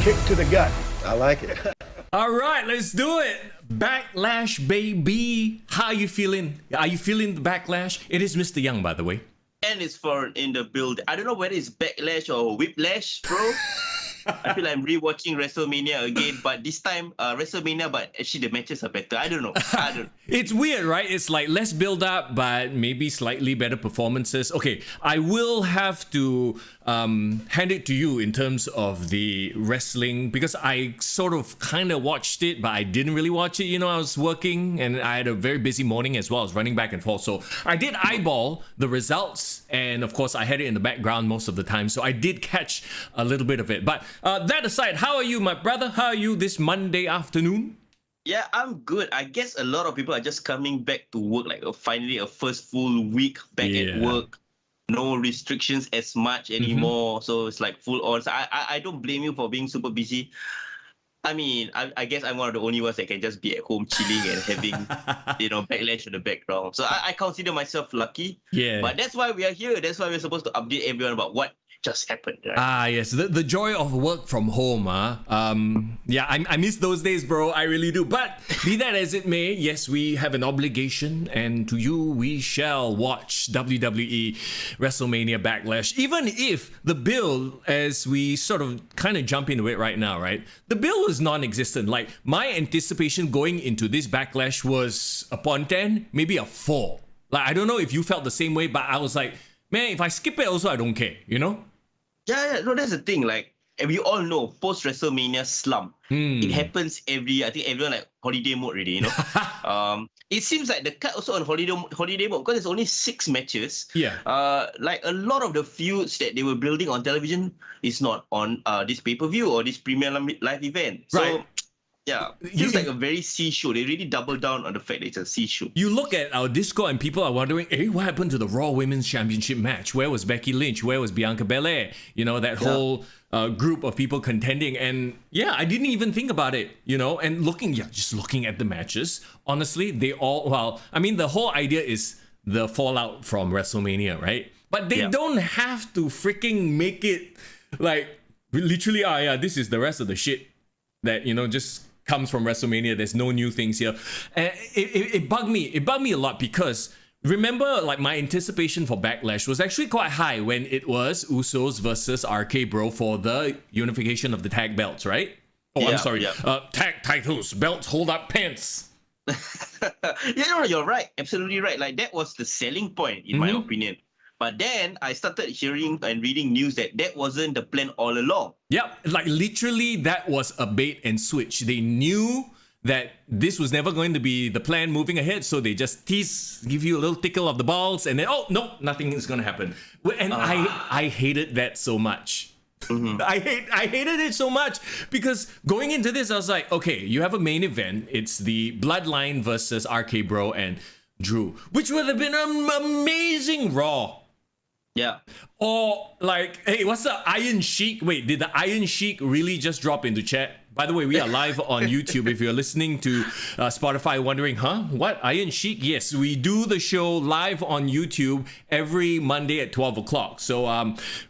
Kick to the gut. I like it. All right, let's do it. Backlash, baby. How are you feeling? Are you feeling the backlash? It is Mr. Young, by the way. And it's for in the build. I don't know whether it's backlash or whiplash, bro. I feel like I'm rewatching WrestleMania again, but this time WrestleMania, but actually the matches are better. I don't know. It's weird, right? It's like less build up, but maybe slightly better performances. Okay, I will have to hand it to you in terms of the wrestling because I sort of kind of watched it, but I didn't really watch it. You know, I was working and I had a very busy morning as well. I was running back and forth. So I did eyeball the results. And of course, I had it in the background most of the time. So I did catch a little bit of it. But that aside, how are you, my brother? How are you this Monday afternoon? Yeah, I'm good. I guess a lot of people are just coming back to work, like finally a first full week back at work. No restrictions as much anymore. So it's like full on. So I don't blame you for being super busy. I mean, I guess I'm one of the only ones that can just be at home chilling and having, Backlash in the background. So I consider myself lucky. Yeah. But that's why we are here. That's why we're supposed to update everyone about what just happened. Right? Yes. The joy of work from home. Yeah, I miss those days, bro. I really do. But be that as it may, yes, we have an obligation. And to you, we shall watch WWE WrestleMania Backlash. Even if the bill, as we sort of kind of jump into it right now, right? The bill was non-existent. Like, my anticipation going into this Backlash was upon 10, maybe a 4. Like, I don't know if you felt the same way, but I was like, man, if I skip it also, I don't care, you know? Yeah, no, that's the thing. Like, we all know, post-WrestleMania slump, it happens I think everyone like holiday mode already, you know? It seems like the cut also on holiday mode because there's only 6 matches. Yeah. Like a lot of the feuds that they were building on television is not on this pay-per-view or this Premier Live event. So, right. Yeah, it feels like a very C show. They really double down on the fact that it's a C show. You look at our Discord and people are wondering, hey, what happened to the Raw Women's Championship match? Where was Becky Lynch? Where was Bianca Belair? You know, that whole group of people contending. And yeah, I didn't even think about it, you know, and just looking at the matches, honestly, they all, well, I mean, the whole idea is the fallout from WrestleMania, right? But they don't have to freaking make it like literally, this is the rest of the shit that, you know, just comes from WrestleMania. There's no new things here. And it bugged me. It bugged me a lot because remember, like, my anticipation for Backlash was actually quite high when it was Usos versus RK-Bro for the unification of the tag belts, right? Oh, I'm sorry. Tag titles, belts, hold up pants. No, you're right. Absolutely right. Like, that was the selling point, in my opinion. But then I started hearing and reading news that wasn't the plan all along. Yep, like literally that was a bait and switch. They knew that this was never going to be the plan moving ahead, so they just give you a little tickle of the balls, and then, oh, no, nothing is going to happen. And I hated that so much. I hated it so much because going into this, I was like, okay, you have a main event. It's the Bloodline versus RK-Bro and Drew, which would have been an amazing Raw. Yeah. Or like, hey, what's the Iron Sheik? Wait, did the Iron Sheik really just drop into chat? By the way, we are live on YouTube. If you're listening to Spotify wondering, what, Iron Sheik? Yes, we do the show live on YouTube every Monday at 12 o'clock. So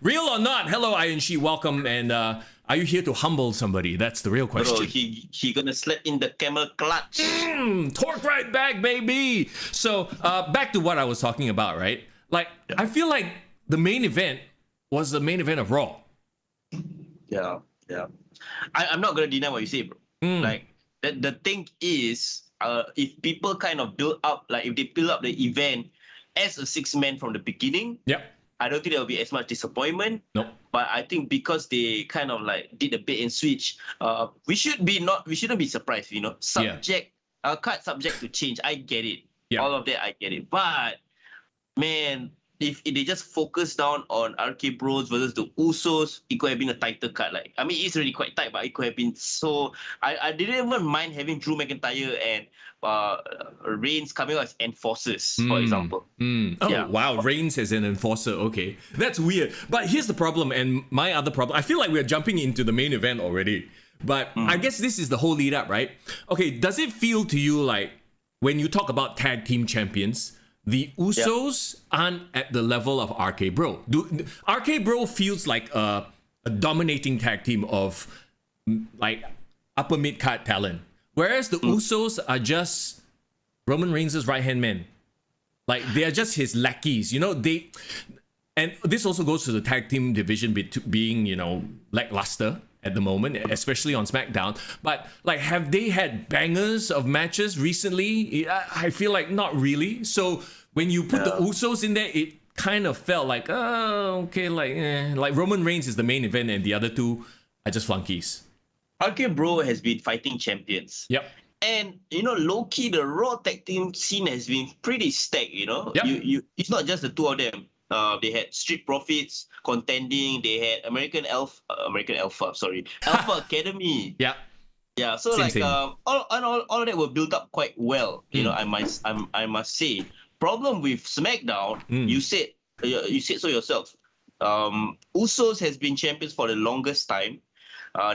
real or not, hello Iron Sheik, welcome. And are you here to humble somebody? That's the real question. Bro, he gonna slap in the camel clutch. Torque right back, baby. So back to what I was talking about, right? Like, I feel like the main event was the main event of Raw. Yeah. I'm not gonna deny what you say, bro. Like, the thing is, if people kind of build up, like if they build up the event as a 6-man from the beginning, I don't think there will be as much disappointment. Nope. But I think because they kind of like did a bait and switch, we shouldn't be surprised. Card subject to change. I get it. Yeah. All of that, I get it. But man, if they just focus down on RK-Bros versus the Usos, it could have been a tighter card. Like, I mean, it's really quite tight, but it could have been so. I didn't even mind having Drew McIntyre and Reigns coming out as enforcers, for example. Oh, Yeah. wow. Reigns as an enforcer. Okay. That's weird. But here's the problem, and my other problem. I feel like we're jumping into the main event already. But I guess this is the whole lead up, right? Okay, does it feel to you like when you talk about tag team champions, the Usos aren't at the level of RK-Bro? RK-Bro feels like a dominating tag team of like upper mid-card talent. Whereas the Usos are just Roman Reigns' right-hand man. Like, they are just his lackeys. You know, and this also goes to the tag team division being, lackluster at the moment, especially on SmackDown. But, like, have they had bangers of matches recently? I feel like not really. So, when you put the Usos in there, it kind of felt like, okay, like Roman Reigns is the main event and the other two are just flunkies. RK-Bro has been fighting champions. Yep. And, low-key, the Raw tag team scene has been pretty stacked, Yep. It's not just the two of them. They had Street Profits contending. They had Alpha Academy. Yeah. Yeah, so Same. all of that were built up quite well. I must say. Problem with SmackDown, you said so yourself. Usos has been champions for the longest time.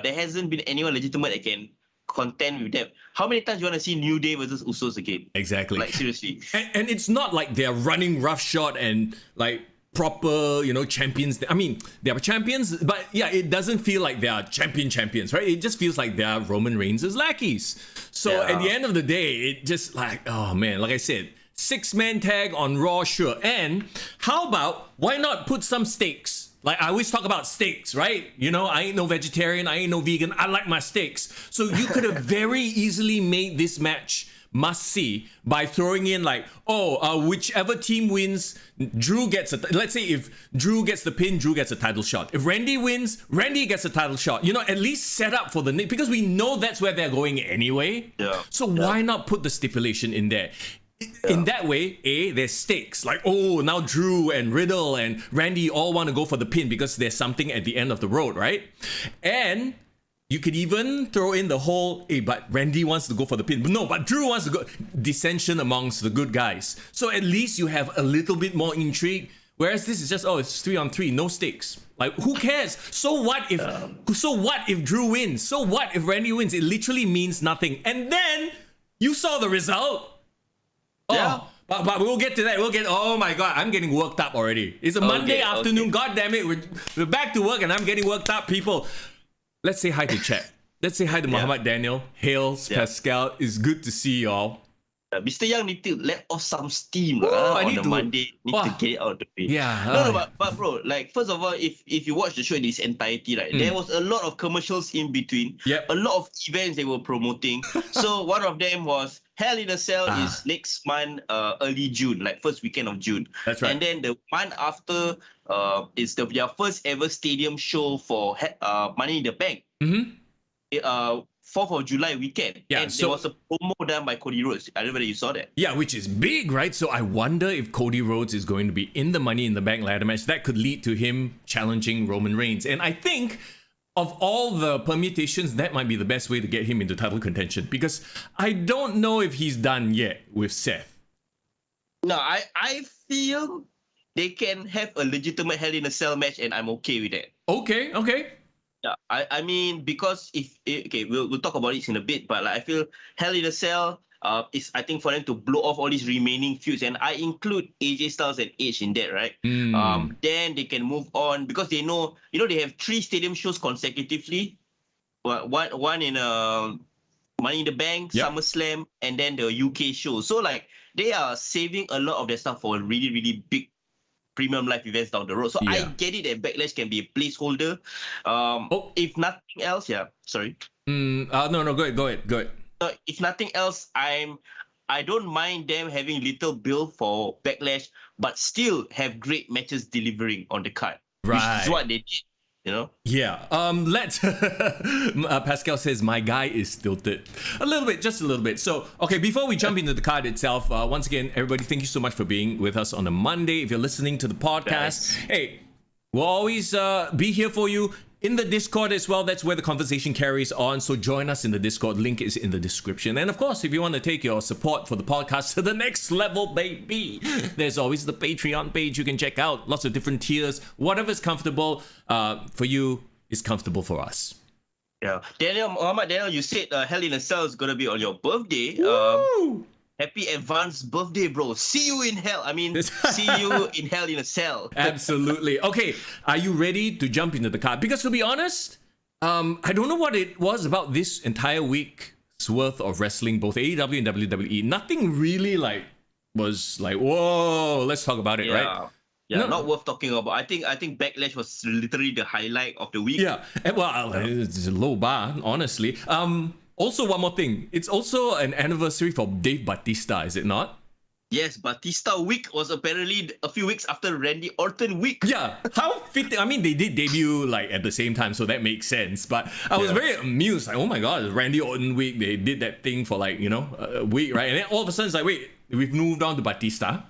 There hasn't been anyone legitimate that can contend with them. How many times do you want to see New Day versus Usos again? Exactly. Like, seriously. And it's not like they're running roughshod and like proper, champions. I mean, they are champions, but yeah, it doesn't feel like they are champions, right? It just feels like they are Roman Reigns' lackeys. So at the end of the day, it just like, oh man, like I said, 6-man tag on Raw, sure. And how about, why not put some steaks? Like, I always talk about steaks, right? I ain't no vegetarian, I ain't no vegan, I like my steaks. So you could have very easily made this match must-see by throwing in like, whichever team wins, Drew gets let's say if Drew gets the pin, Drew gets a title shot. If Randy wins, Randy gets a title shot. At least set up for the next, because we know that's where they're going anyway. Yeah. So why not put the stipulation in there? In that way, there's stakes. Like, now Drew and Riddle and Randy all want to go for the pin because there's something at the end of the road, right? And you could even throw in the whole, but Randy wants to go for the pin. But Drew wants to go. Dissension amongst the good guys. So at least you have a little bit more intrigue. Whereas this is just, it's 3-on-3, no stakes. Like, who cares? So what if Drew wins? So what if Randy wins? It literally means nothing. And then you saw the result. Yeah. But we'll get to that. Oh my God, I'm getting worked up already. It's a Monday afternoon. Okay. God damn it. We're back to work and I'm getting worked up, people. Let's say hi to chat. Let's say hi to Muhammad Daniel. Hails, Pascal. It's good to see y'all. Mr. Young need to let off some steam Monday. Need to get it out of the way. Yeah. But bro, like, first of all, if you watch the show in its entirety, right, there was a lot of commercials in between. Yep. A lot of events they were promoting. So one of them was Hell in a Cell is next month, early June, like first weekend of June. That's right. And then the month after is their first ever stadium show for Money in the Bank. 4th of July weekend. Yeah, and there was a promo done by Cody Rhodes. I don't know whether you saw that. Yeah, which is big, right? So I wonder if Cody Rhodes is going to be in the Money in the Bank ladder match. That could lead to him challenging Roman Reigns. And I think of all the permutations, that might be the best way to get him into title contention. Because I don't know if he's done yet with Seth. No, I feel they can have a legitimate Hell in a Cell match and I'm okay with that. Okay. Yeah, I mean, because we'll talk about it in a bit, but like, I feel Hell in a Cell is, I think, for them to blow off all these remaining feuds, and I include AJ Styles and Edge in that, right? Then they can move on because they know, they have 3 stadium shows consecutively. One in Money in the Bank, SummerSlam, and then the UK show. So like they are saving a lot of their stuff for really, really big premium live events down the road. So I get it that Backlash can be a placeholder. If nothing else, sorry. No, go ahead. If nothing else, I'm I don't mind them having little build for Backlash, but still have great matches delivering on the card. Right. Which is what they did, you know? Yeah. Let's. Pascal says my guy is tilted a little bit, just a little bit. So, okay, before we jump into the card itself, once again, everybody, thank you so much for being with us on a Monday. If you're listening to the podcast, hey, we'll always be here for you. In the Discord as well, that's where the conversation carries on. So join us in the Discord. Link is in the description. And of course, if you want to take your support for the podcast to the next level, baby, there's always the Patreon page you can check out. Lots of different tiers. Whatever's comfortable for you is comfortable for us. Yeah. Daniel, you said Hell in a Cell is going to be on your birthday. Woo! Happy advanced birthday, bro. See you in hell. I mean, see you in Hell in a Cell. Absolutely. Okay, are you ready to jump into the card? Because to be honest, I don't know what it was about this entire week's worth of wrestling, both AEW and WWE. Nothing really was like, whoa, let's talk about it, right? Yeah, No. not worth talking about. I think Backlash was literally the highlight of the week. Yeah, well, it's a low bar, honestly. Also, one more thing. It's also an anniversary for Dave Bautista, is it not? Yes, Batista week was apparently a few weeks after Randy Orton week. Yeah, how fitting. I mean, they did debut at the same time, so that makes sense. But I was very amused. Like, oh my god, Randy Orton week. They did that thing for a week, right? And then all of a sudden, it's like, wait, we've moved on to Batista.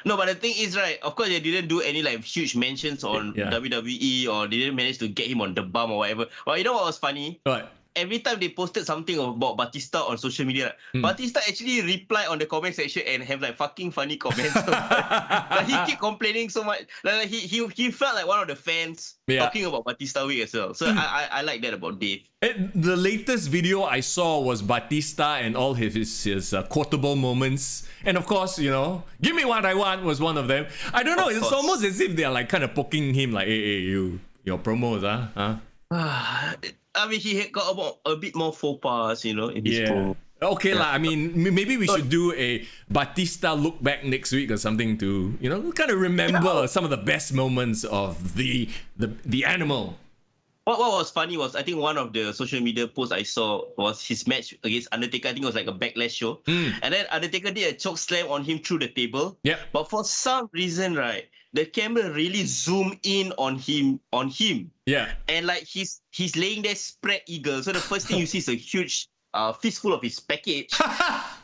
No, but the thing is, right, of course, they didn't do any huge mentions on WWE, or they didn't manage to get him on the bum or whatever. Well, you know what was funny? What? Every time they posted something about Batista on social media, Batista actually reply on the comment section and have fucking funny comments. He keep complaining so much. He felt like one of the fans talking about Batista week as well. So I like that about Dave. The latest video I saw was Batista and all his quotable moments. And of course, give me what I want was one of them. I don't know, it's almost as if they're kind of poking him hey, your promos, huh? I mean, he had got a bit more faux pas, in his promo. Okay, I mean, maybe we should do a Batista look back next week or something to, kind of remember some of the best moments of the animal. What was funny was, I think one of the social media posts I saw was his match against Undertaker. I think it was like a Backlash show. And then Undertaker did a choke slam on him through the table. Yeah. But for some reason, right, the camera really zoomed in on him. Yeah. And he's laying there spread eagle. So the first thing you see is a huge fistful of his package.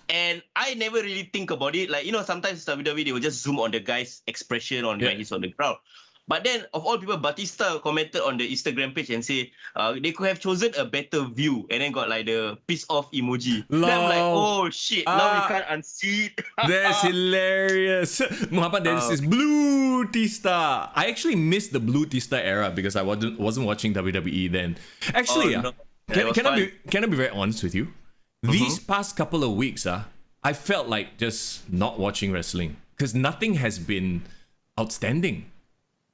And I never really think about it. Sometimes WWE, they will just zoom on the guy's expression when he's on the ground. But then, of all people, Batista commented on the Instagram page and say they could have chosen a better view, and then got the piss off emoji. Then I'm like, oh shit, now we can't unsee it. That's hilarious. Muhammad Dennis says Blue Tista. I actually missed the Blue Tista era because I wasn't watching WWE then. Actually, can I be very honest with you? These past couple of weeks, I felt like just not watching wrestling because nothing has been outstanding.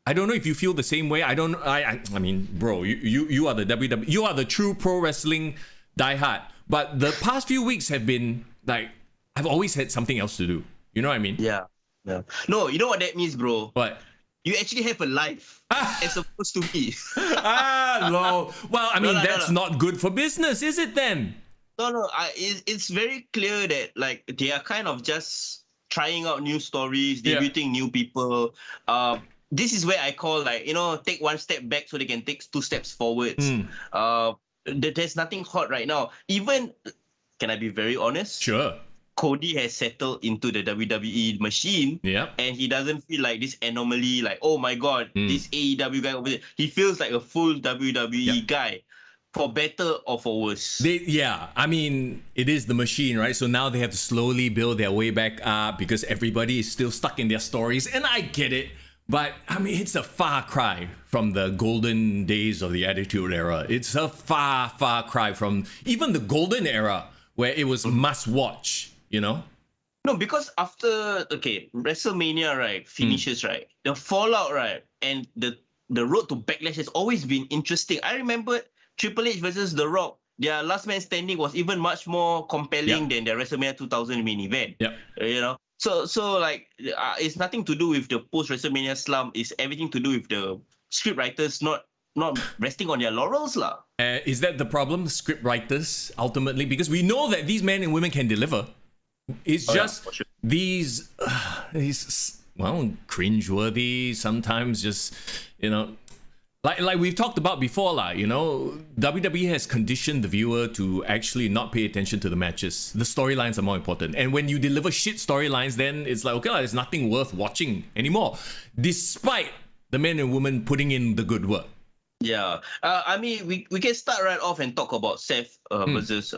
I don't know if you feel the same way. I mean, bro, you are the WWE, you are the true pro wrestling diehard. But the past few weeks have been I've always had something else to do. You know what I mean? Yeah. No, you know what that means, bro? What? You actually have a life as opposed to me. No. Well, I mean, that's not good for business, is it then? No. It's very clear that they are kind of just trying out new stories, debuting new people. This is where I call take one step back so they can take two steps forwards. There's nothing hot right now. Even, can I be very honest? Sure. Cody has settled into the WWE machine. Yeah. And he doesn't feel like this anomaly, oh my god, this AEW guy over there. He feels like a full WWE guy. For better or for worse. I mean, it is the machine, right? So now they have to slowly build their way back up because everybody is still stuck in their stories. And I get it. But, I mean, it's a far cry from the golden days of the Attitude Era. It's a far, far cry from even the golden era where it was must-watch, No, because after, WrestleMania, right, finishes, right, the fallout, right, and the road to Backlash has always been interesting. I remember Triple H versus The Rock. Their last man standing was even much more compelling than their WrestleMania 2000 main event. Yeah. So it's nothing to do with the post-WrestleMania slump. It's everything to do with the script writers not resting on their laurels, lah. Is that the problem, the script writers, ultimately? Because we know that these men and women can deliver. It's just for sure. these cringeworthy, sometimes just, like we've talked about before, WWE has conditioned the viewer to actually not pay attention to the matches. The storylines are more important. And when you deliver shit storylines, then it's like, okay, there's nothing worth watching anymore, despite the men and women putting in the good work. Yeah. I mean, we can start right off and talk about Seth versus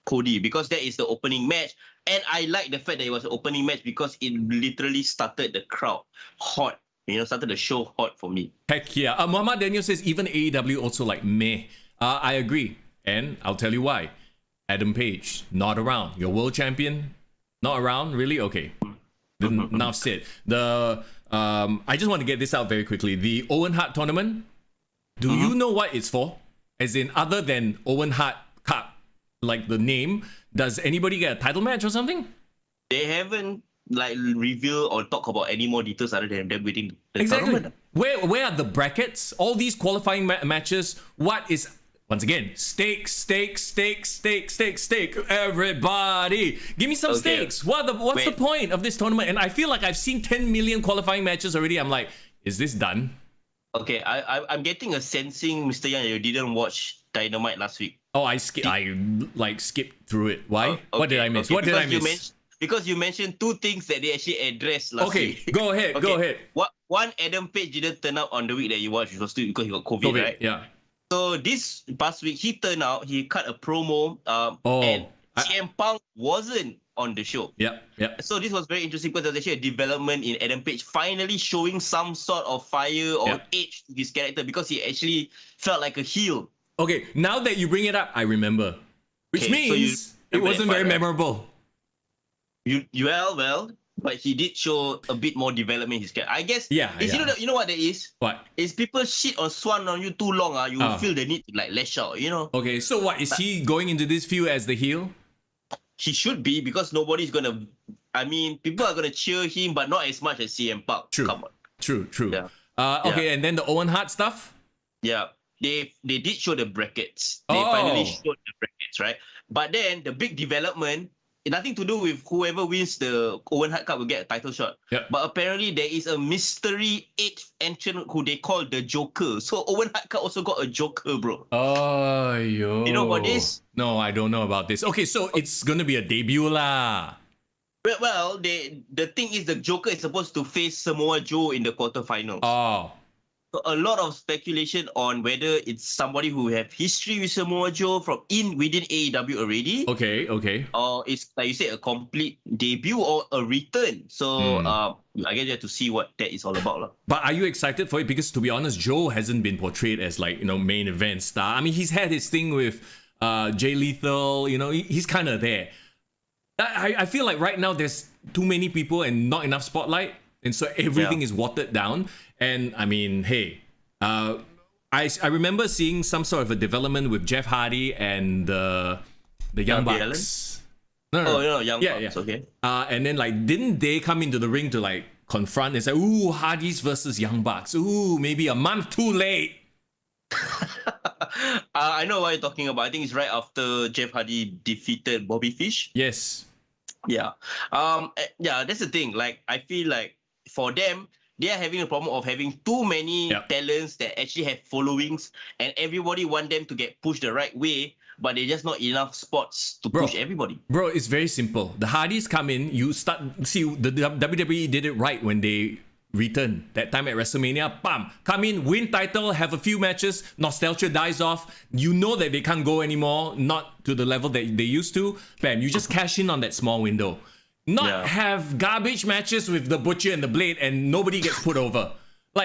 Cody, because that is the opening match. And I like the fact that it was an opening match because it literally started the crowd hot. Started the show hot for me. Heck yeah. Muhammad Daniel says even AEW also like meh. I agree. And I'll tell you why. Adam Page, not around. Your world champion, not around? Really? Okay. Enough said. I just want to get this out very quickly. The Owen Hart tournament, do you know what it's for? As in, other than Owen Hart Cup, like the name, does anybody get a title match or something? They haven't reveal or talk about any more details other than them winning the exactly. tournament. Where are the brackets? All these qualifying matches. What is, once again, steak. Everybody, give me some steaks. What's the point of this tournament? And I feel like I've seen 10 million qualifying matches already. I'm like, is this done? Okay, I'm getting a sensing, Mr. Young, you didn't watch Dynamite last week. Oh, I skipped through it. Why? Okay, What did I miss? What did I miss? Because you mentioned two things that they actually addressed last week. Okay, go ahead. One, Adam Page didn't turn up on the week that you watched, because he got COVID, right? Yeah. So this past week, he turned out, he cut a promo, and CM Punk wasn't on the show. Yeah. So this was very interesting because there's actually a development in Adam Page finally showing some sort of fire or edge to his character, because he actually felt like a heel. Okay, now that you bring it up, I remember. Which means it wasn't very memorable. Well, but he did show a bit more development in his character. I guess. Yeah. You know what that is? What? Is people shit on Swan on you too long, you will feel the need to lash out, Okay, so what, is he going into this feud as the heel? He should be, because nobody's gonna. I mean, people are gonna cheer him, but not as much as CM Punk. True. Come on. True. Yeah. Okay, and then the Owen Hart stuff? Yeah. They did show the brackets. They finally showed the brackets, right? But then the big development, nothing to do with whoever wins the Owen Hart Cup will get a title shot. Yep. But apparently there is a mystery 8th entrant who they call the Joker. So Owen Hart Cup also got a Joker, bro. Oh, yo. You know about this? No, I don't know about this. Okay, so it's gonna be a debut lah. Well, the thing is the Joker is supposed to face Samoa Joe in the quarterfinals. Oh. So a lot of speculation on whether it's somebody who have history with Samoa Joe within AEW already. Okay. Or it's, like you said, a complete debut or a return. So I guess you have to see what that is all about. But are you excited for it? Because to be honest, Joe hasn't been portrayed as main event star. I mean, he's had his thing with Jay Lethal. He's kind of there. I feel like right now there's too many people and not enough spotlight. And so everything is watered down. And I mean, hey, I remember seeing some sort of a development with Jeff Hardy and the Young Bucks. No, Young Bucks, okay. And then didn't they come into the ring to confront and say, ooh, Hardys versus Young Bucks. Ooh, maybe a month too late. I know what you're talking about. I think it's right after Jeff Hardy defeated Bobby Fish. Yes. Yeah. That's the thing. I feel like for them, they are having a problem of having too many talents that actually have followings, and everybody want them to get pushed the right way, but there's just not enough spots to push everybody. Bro, it's very simple. The Hardys come in, the WWE did it right when they returned. That time at WrestleMania, bam, come in, win title, have a few matches, nostalgia dies off. You know that they can't go anymore, not to the level that they used to. Bam, you just cash in on that small window. Not have garbage matches with the Butcher and the Blade and nobody gets put over. Do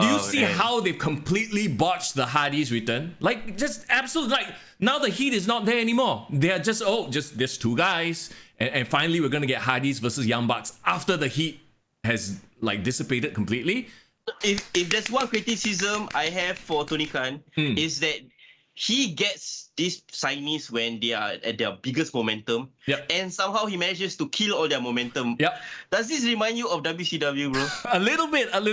you see how they've completely botched the Hardys return? Just absolutely, now the heat is not there anymore. They are just there's two guys. And finally we're going to get Hardys versus Young Bucks after the heat has dissipated completely. If there's one criticism I have for Tony Khan, is that he gets these signees when they are at their biggest momentum, and somehow he manages to kill all their momentum. Does this remind you of WCW, bro? A little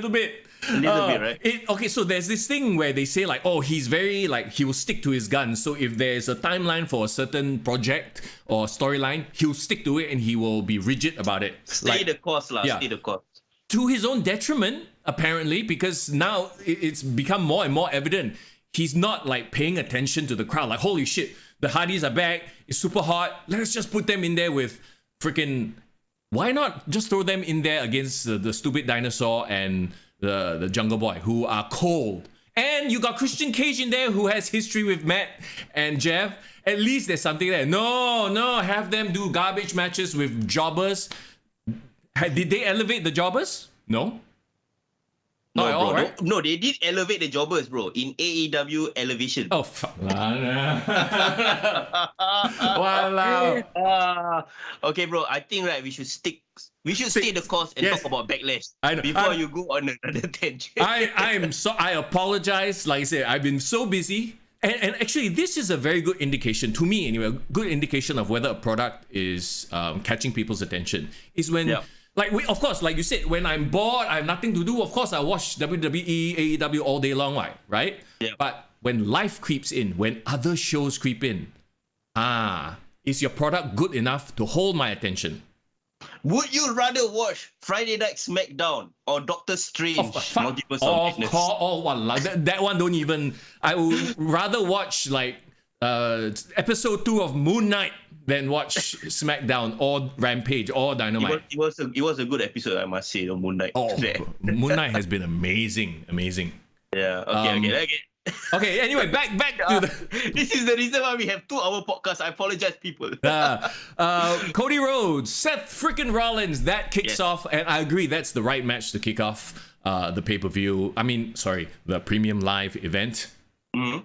bit. A little bit, right? Okay, so there's this thing where they say like, oh, he's very like, he will stick to his guns. So if there's a timeline for a certain project or storyline, he'll stick to it and he will be rigid about it. Stay the course, lah. Yeah. Stay the course. To his own detriment, apparently, because now it's become more and more evident. He's not like paying attention to the crowd. Like, holy shit, the Hardys are back. It's super hot. Let's just put them in there with freaking. Why not just throw them in there against the stupid dinosaur and the Jungle Boy, who are cold? And you got Christian Cage in there, who has history with Matt and Jeff. At least there's something there. No, have them do garbage matches with jobbers. Did they elevate the jobbers? No. No, Not at bro. all, right? No, they did elevate the jobbers, bro, in AEW Elevation. Oh, fuck. Wow. Okay, bro. I think right, we should stay the course and Yes. talk about Backlash I know. before you go on another tangent. I apologize. Like I said, I've been so busy. And actually, this is a very good indication, to me anyway, a good indication of whether a product is catching people's attention. Is when, of course, like you said, when I'm bored, I have nothing to do, of course, I watch WWE, AEW all day long, right? Yeah. But when life creeps in, when other shows creep in, is your product good enough to hold my attention? Would you rather watch Friday Night SmackDown or Doctor Strange? Multiverse of Madness? That one don't even. I would rather watch like episode 2 of Moon Knight than watch SmackDown or Rampage or Dynamite. It was a good episode, I must say, of Moon Knight. Oh, Moon Knight has been amazing. Yeah. Okay. Okay, anyway, back to the. This is the reason why we have 2-hour podcast. I apologize, people. Cody Rhodes, Seth freaking Rollins. That kicks off, and I agree that's the right match to kick off the pay-per-view. The premium live event. What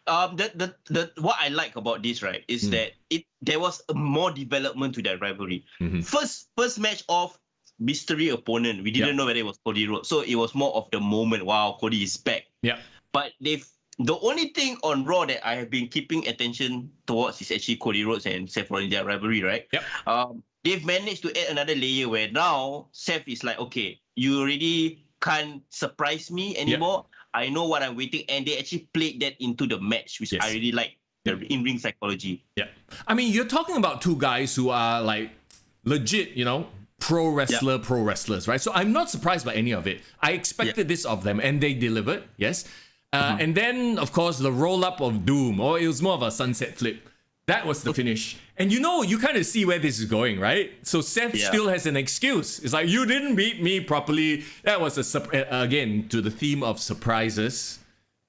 I like about this, right, is that there was more development to that rivalry. First match of mystery opponent. We didn't know whether it was Cody Rhodes, so it was more of the moment. Wow, Cody is back. Yeah. But the only thing on Raw that I have been keeping attention towards is actually Cody Rhodes and Seth Rollins, their rivalry, right? Yep. They've managed to add another layer where now Seth is like, okay, you already can't surprise me anymore. I know what I'm waiting, and they actually played that into the match, which I really like, the in-ring psychology. Yeah. I mean, you're talking about two guys who are like legit, pro wrestlers, right? So I'm not surprised by any of it. I expected this of them, and they delivered, yes. And then, of course, the roll-up of Doom, or it was more of a sunset flip. That was the finish. And you kind of see where this is going, right? So Seth still has an excuse. It's like, you didn't beat me properly. That was, again, to the theme of surprises.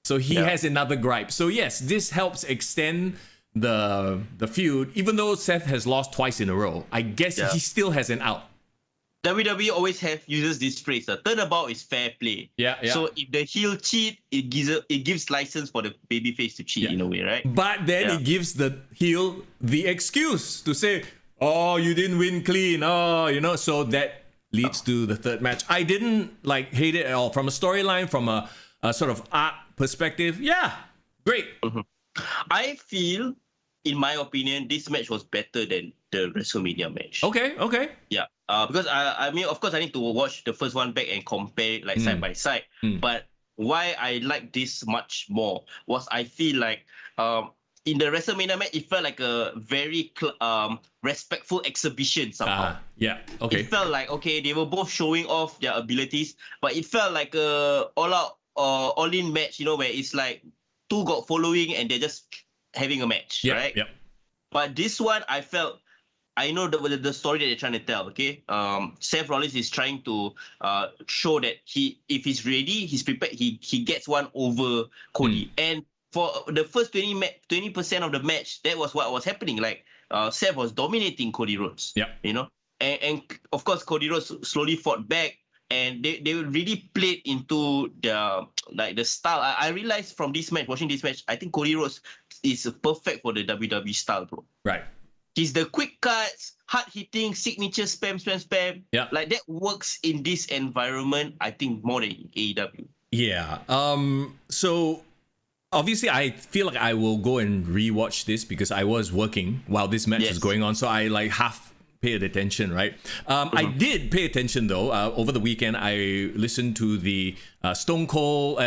So he has another gripe. So yes, this helps extend the feud. Even though Seth has lost twice in a row, I guess he still has an out. WWE always uses this phrase: turnabout is fair play. Yeah. So if the heel cheat, it gives license for the babyface to cheat in a way, right? But then it gives the heel the excuse to say, "Oh, you didn't win clean." Oh, so that leads to the third match. I didn't hate it at all from a storyline, from a sort of art perspective. Yeah, great. I feel, in my opinion, this match was better than the WrestleMania match. Okay. Yeah. Because I mean, of course, I need to watch the first one back and compare it side by side. But why I like this much more was I feel like in the WrestleMania match, it felt like a very respectful exhibition somehow. Okay. It felt like, okay, they were both showing off their abilities, but it felt like a all-out, all-in match, where it's like two got following and they're just having a match, right? Yeah. But this one, I know the story that they're trying to tell, okay? Seth Rollins is trying to show that if he's ready, he's prepared, he gets one over Cody. And for the first 20% of the match, that was what was happening. Seth was dominating Cody Rhodes. Yeah. And of course, Cody Rhodes slowly fought back, and they really played into the style. I realized from watching this match, I think Cody Rhodes is perfect for the WWE style, bro. Right. He's the quick cuts, hard hitting, signature spam. Yeah. That works in this environment, I think, more than AEW. Yeah. So obviously I feel like I will go and rewatch this because I was working while this match was going on. So I half paid attention, right? I did pay attention though. Over the weekend, I listened to the Stone Cold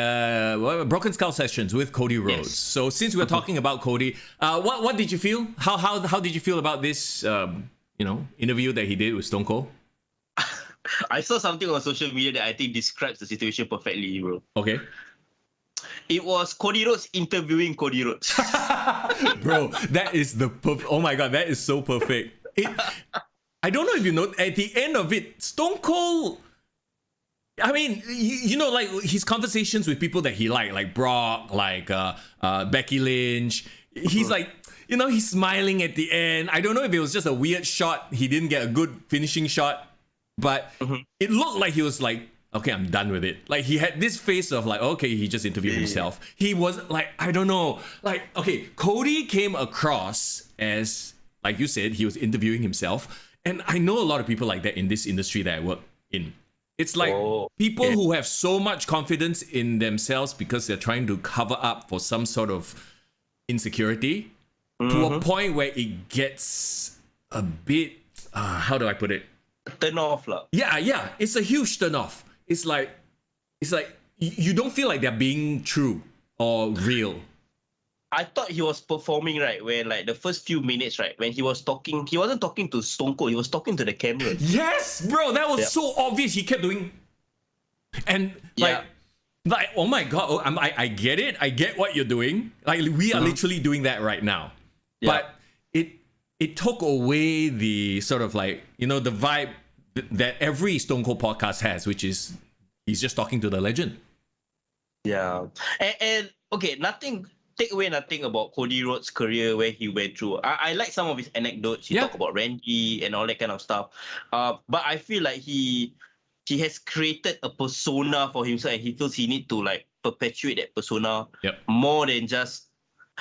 Broken Skull sessions with Cody Rhodes. Yes. So since we're talking about Cody, what did you feel? How did you feel about this interview that he did with Stone Cold? I saw something on social media that I think describes the situation perfectly, bro. Okay. It was Cody Rhodes interviewing Cody Rhodes. Bro, that is the oh my god, that is so perfect. I don't know if you know, at the end of it, Stone Cold, I mean, like his conversations with people that he like Brock, like Becky Lynch, he's like, he's smiling at the end. I don't know if it was just a weird shot, he didn't get a good finishing shot, but it looked like he was like, okay, I'm done with it. Like he had this face of like, okay, he just interviewed himself. He was like, I don't know. Like, okay, Cody came across as, like you said, he was interviewing himself. And I know a lot of people like that in this industry that I work in. It's like people who have so much confidence in themselves because they're trying to cover up for some sort of insecurity to a point where it gets a bit, how do I put it? Turn off lah. Yeah. It's a huge turn off. It's like you don't feel like they're being true or real. I thought he was performing right when like the first few minutes, right, when he was talking, he wasn't talking to Stone Cold, he was talking to the camera. Yes, bro, that was so obvious. He kept doing, and like oh my god, I get it. I get what you're doing. Like we are literally doing that right now, but it took away the sort of like the vibe that every Stone Cold podcast has, which is he's just talking to the legend. Yeah, and okay, take away nothing about Cody Rhodes' career where he went through. I like some of his anecdotes. He talked about Randy and all that kind of stuff. But I feel like he has created a persona for himself, and he feels he need to like perpetuate that persona more than just.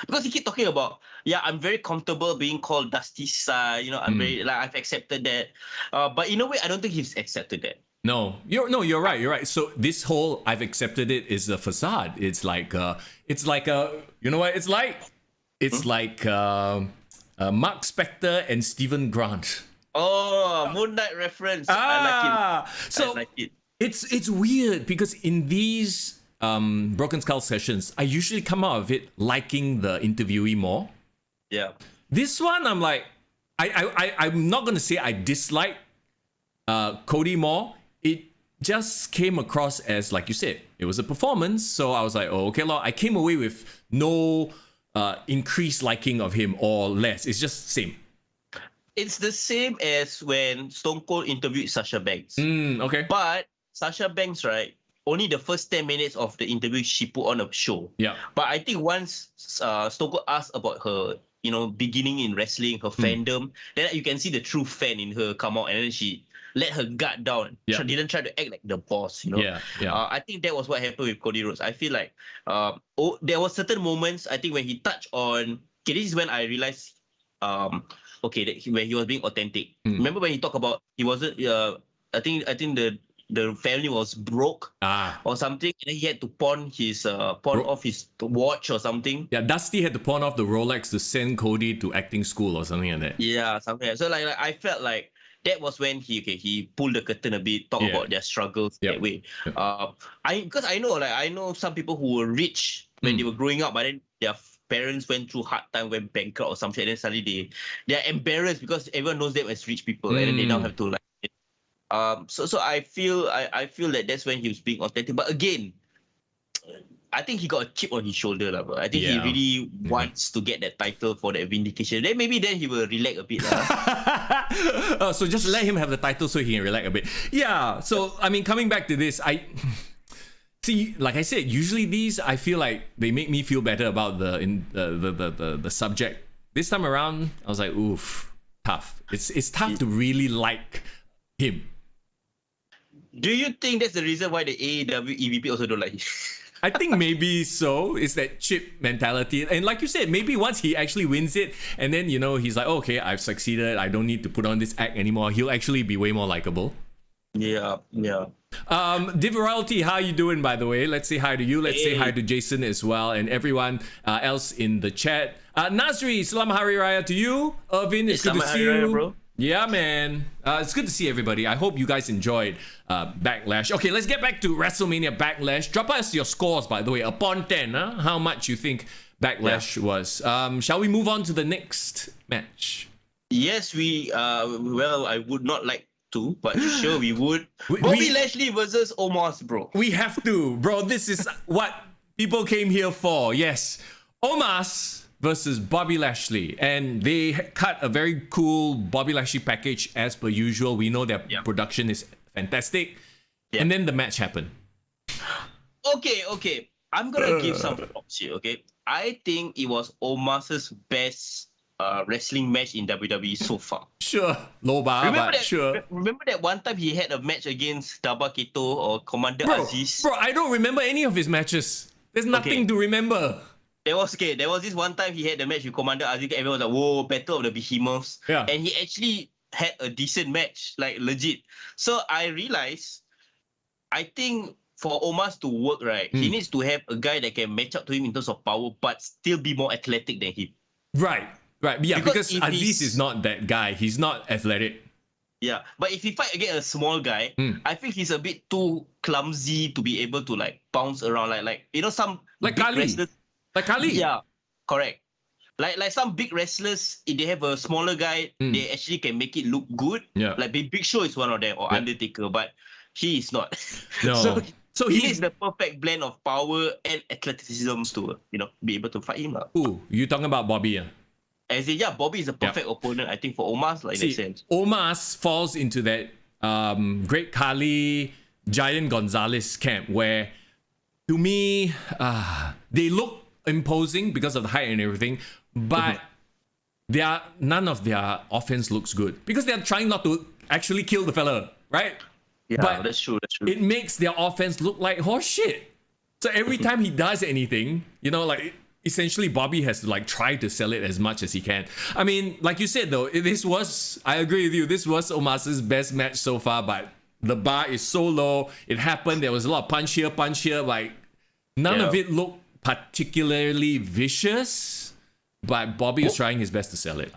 Because he keep talking about, I'm very comfortable being called Dusty Side. I'm very I've accepted that. But in a way, I don't think he's accepted that. No, you're right. You're right. So this whole I've accepted it is a facade. It's like you know what? It's like Mark Spector and Stephen Grant. Oh, Moon Knight reference. I like it. So I like it. It's weird because in these Broken Skull sessions, I usually come out of it liking the interviewee more. Yeah. This one, I'm like, I'm not gonna say I dislike Cody more. It just came across as, like you said, it was a performance. So I was like, oh, okay, I came away with no increased liking of him or less. It's just same. It's the same as when Stone Cold interviewed Sasha Banks. Okay. But Sasha Banks, right, only the first 10 minutes of the interview she put on a show. Yeah. But I think once Stone Cold asked about her, beginning in wrestling, her fandom, then you can see the true fan in her come out, and then she let her guard down. Didn't try to act like the boss, Yeah. I think that was what happened with Cody Rhodes. I feel like there were certain moments, I think, when he touched on, this is when I realized, that when he was being authentic. Remember when he talked about, he wasn't, I think the family was broke or something, and then he had to pawn off his watch or something. Yeah, Dusty had to pawn off the Rolex to send Cody to acting school or something like that. Yeah, something like that. So like I felt like that was when he pulled the curtain a bit, talk about their struggles that way. Because I know some people who were rich when they were growing up, but then their parents went through hard time, went bankrupt or something, and then suddenly they are embarrassed because everyone knows them as rich people, and then they now have to like. So I feel that that's when he was being authentic. But again, I think he got a chip on his shoulder, bro. I think he really wants to get that title for that vindication. Then maybe he will relax a bit. So just let him have the title so he can relax a bit. Yeah. So I mean, coming back to this, I see, like I said, usually these I feel like they make me feel better about the subject. This time around, I was like, oof, tough. It's tough to really like him. Do you think that's the reason why the AEW EVP also don't like him? I think maybe so. It's that chip mentality. And like you said, maybe once he actually wins it, and then, he's like, okay, I've succeeded. I don't need to put on this act anymore. He'll actually be way more likable. Yeah. Div Royalty, how you doing, by the way? Let's say hi to you. Let's say hi to Jason as well, and everyone else in the chat. Nasri, Selamat Hari Raya to you. Irvin, it's good to see you. Raya, bro. Yeah, man. It's good to see everybody. I hope you guys enjoyed Backlash. Okay, let's get back to WrestleMania Backlash. Drop us your scores, by the way, upon 10. How much you think Backlash was. Shall we move on to the next match? Yes, we. Well, I would not like to, but sure we would. Bobby Lashley versus Omas, bro. We have to, bro. This is what people came here for. Yes, Omas versus Bobby Lashley, and they cut a very cool Bobby Lashley package as per usual. We know their production is fantastic, and then the match happened. Okay. I'm gonna give some props here. Okay, I think it was Omas's best wrestling match in WWE so far. Sure, low bar, but sure. Remember that one time he had a match against Daba Keto or Commander Aziz? Bro, I don't remember any of his matches. There's nothing to remember. There was this one time he had the match with Commander Aziz. Everyone was like, whoa, Battle of the Behemoths. Yeah. And he actually had a decent match, like legit. So I realized, I think for Omas to work, right, he needs to have a guy that can match up to him in terms of power, but still be more athletic than him. Right. Yeah, because if Aziz is not that guy. He's not athletic. Yeah, but if he fight against a small guy, I think he's a bit too clumsy to be able to like bounce around like some like big Kali. wrestlers. Like Kali. Yeah, correct. Like some big wrestlers, if they have a smaller guy, they actually can make it look good. Yeah. Like Big Show is one of them, or Undertaker, but he is not. No. So he is the perfect blend of power and athleticism to be able to fight him. Ooh, you talking about Bobby? As in, Bobby is the perfect opponent, I think, for Omas, in that sense. Omas falls into that Great Khali, Giant Gonzalez camp where, to me, they look imposing because of the height and everything, but none of their offense looks good because they're trying not to actually kill the fella, right? Yeah, but that's true. It makes their offense look like horse shit. So every time he does anything, essentially Bobby has to try to sell it as much as he can. I mean, like you said though, I agree with you, this was Omas's best match so far, but the bar is so low. It happened, there was a lot of punch here, none of it looked particularly vicious, but Bobby is trying his best to sell it.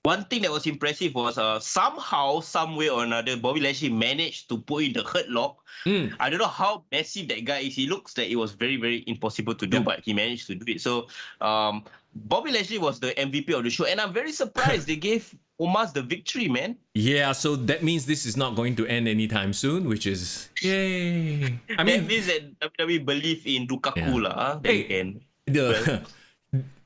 One thing that was impressive was somehow, some way or another, Bobby Lashley managed to put in the hurt lock. I don't know how massive that guy is. He looks like it was very, very impossible to do, but he managed to do it. So Bobby Lashley was the MVP of the show, and I'm very surprised they gave Omas the victory, man. Yeah, so that means this is not going to end anytime soon, which is yay. I mean, that means that WWE believe in Lukaku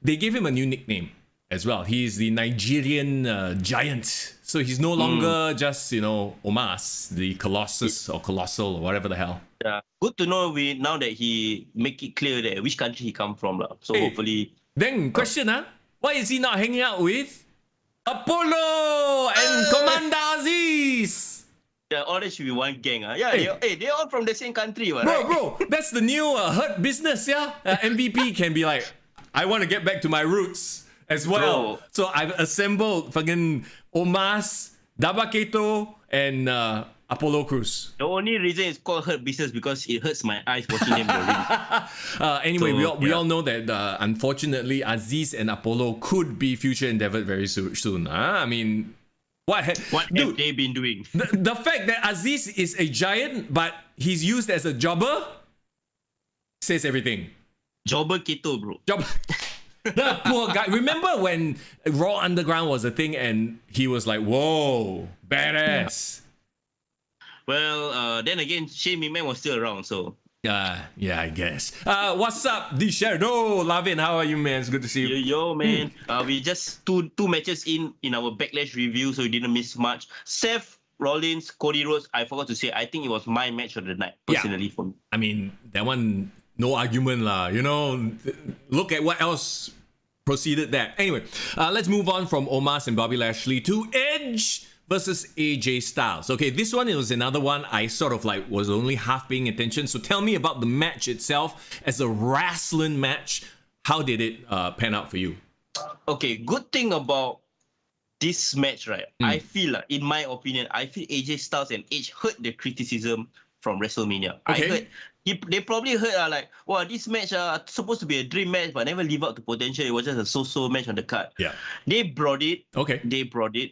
they gave him a new nickname as well. He's the Nigerian giant. So he's no longer just, Omas, the Colossus or Colossal or whatever the hell. Yeah. Good to know now that he make it clear that which country he come from. So hopefully... Then question, why is he not hanging out with Apollo and Commander Aziz? Yeah, all that should be one gang. Yeah, they're all from the same country. Right? Bro, that's the new hurt business, yeah? MVP can be like, I want to get back to my roots as well. Bro. So I've assembled fucking Omas, Dabaketo, and Apollo Crews. The only reason it's called hurt business because it hurts my eyes watching them already. Anyway, we all know that unfortunately Aziz and Apollo could be future endeavored very soon. I mean, what have they been doing? The fact that Aziz is a giant but he's used as a jobber says everything. Jobber Keto, bro. The poor guy. Remember when Raw Underground was a thing and he was like, whoa, badass. Well, then again, Shane McMahon was still around, so... yeah, I guess. What's up, The Shadow? Lavin, how are you, man? It's good to see you. Yo, man. We just two matches in our Backlash review, so we didn't miss much. Seth Rollins, Cody Rhodes, I forgot to say, I think it was my match of the night, personally, for me. I mean, that one... no argument lah, look at what else preceded that. Anyway, let's move on from Omas and Bobby Lashley to Edge versus AJ Styles. Okay, this one was another one I sort of was only half paying attention. So tell me about the match itself as a wrestling match. How did it pan out for you? Okay, good thing about this match, right? I feel, in my opinion, AJ Styles and Edge heard the criticism from WrestleMania. Okay. I heard they probably heard wow, this match supposed to be a dream match but never live up to potential. It was just a so-so match on the card. Yeah. They brought it. Okay. They brought it.